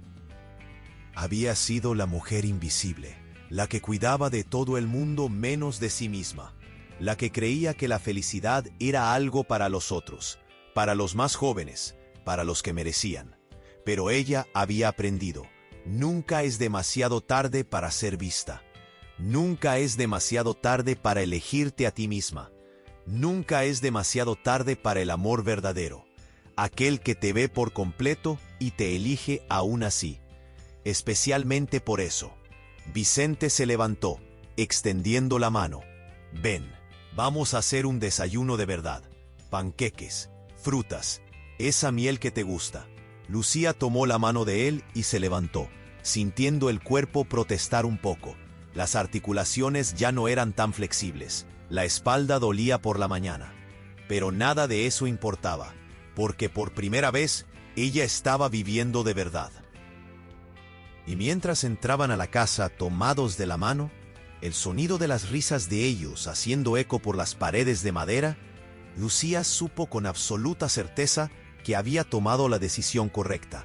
Había sido la mujer invisible, la que cuidaba de todo el mundo menos de sí misma, la que creía que la felicidad era algo para los otros, para los más jóvenes, para los que merecían. Pero ella había aprendido, nunca es demasiado tarde para ser vista. Nunca es demasiado tarde para elegirte a ti misma. Nunca es demasiado tarde para el amor verdadero, aquel que te ve por completo y te elige aún así. Especialmente por eso, Vicente se levantó, extendiendo la mano. Ven, vamos a hacer un desayuno de verdad. Panqueques, frutas, esa miel que te gusta. Lucía tomó la mano de él y se levantó, sintiendo el cuerpo protestar un poco. Las articulaciones ya no eran tan flexibles, la espalda dolía por la mañana. Pero nada de eso importaba, porque por primera vez ella estaba viviendo de verdad. Y mientras entraban a la casa tomados de la mano, el sonido de las risas de ellos haciendo eco por las paredes de madera, Lucía supo con absoluta certeza que había tomado la decisión correcta.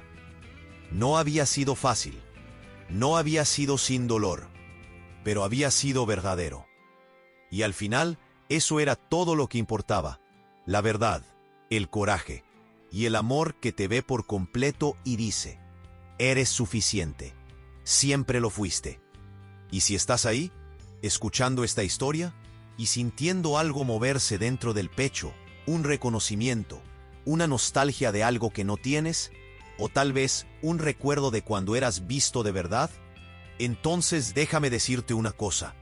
No había sido fácil, no había sido sin dolor, pero había sido verdadero. Y al final, eso era todo lo que importaba: la verdad, el coraje y el amor que te ve por completo y dice: eres suficiente, siempre lo fuiste. Y si estás ahí, escuchando esta historia y sintiendo algo moverse dentro del pecho, un reconocimiento, una nostalgia de algo que no tienes, o tal vez un recuerdo de cuando eras visto de verdad, entonces déjame decirte una cosa: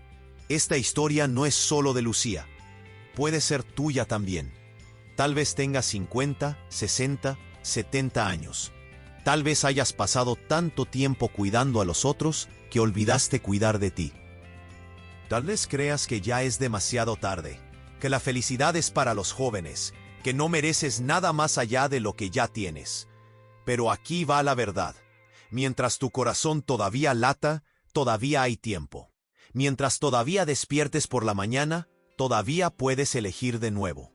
esta historia no es solo de Lucía, puede ser tuya también. Tal vez tengas 50, 60, 70 años. Tal vez hayas pasado tanto tiempo cuidando a los otros que olvidaste cuidar de ti. Tal vez creas que ya es demasiado tarde, que la felicidad es para los jóvenes, que no mereces nada más allá de lo que ya tienes. Pero aquí va la verdad. Mientras tu corazón todavía lata, todavía hay tiempo. Mientras todavía despiertes por la mañana, todavía puedes elegir de nuevo.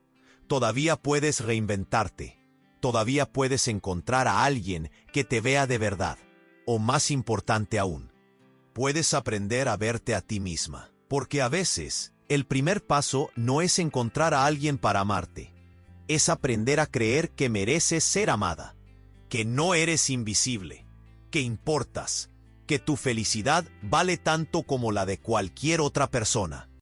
Todavía puedes reinventarte. Todavía puedes encontrar a alguien que te vea de verdad. O más importante aún, puedes aprender a verte a ti misma. Porque a veces, el primer paso no es encontrar a alguien para amarte. Es aprender a creer que mereces ser amada, que no eres invisible, que importas, que tu felicidad vale tanto como la de cualquier otra persona.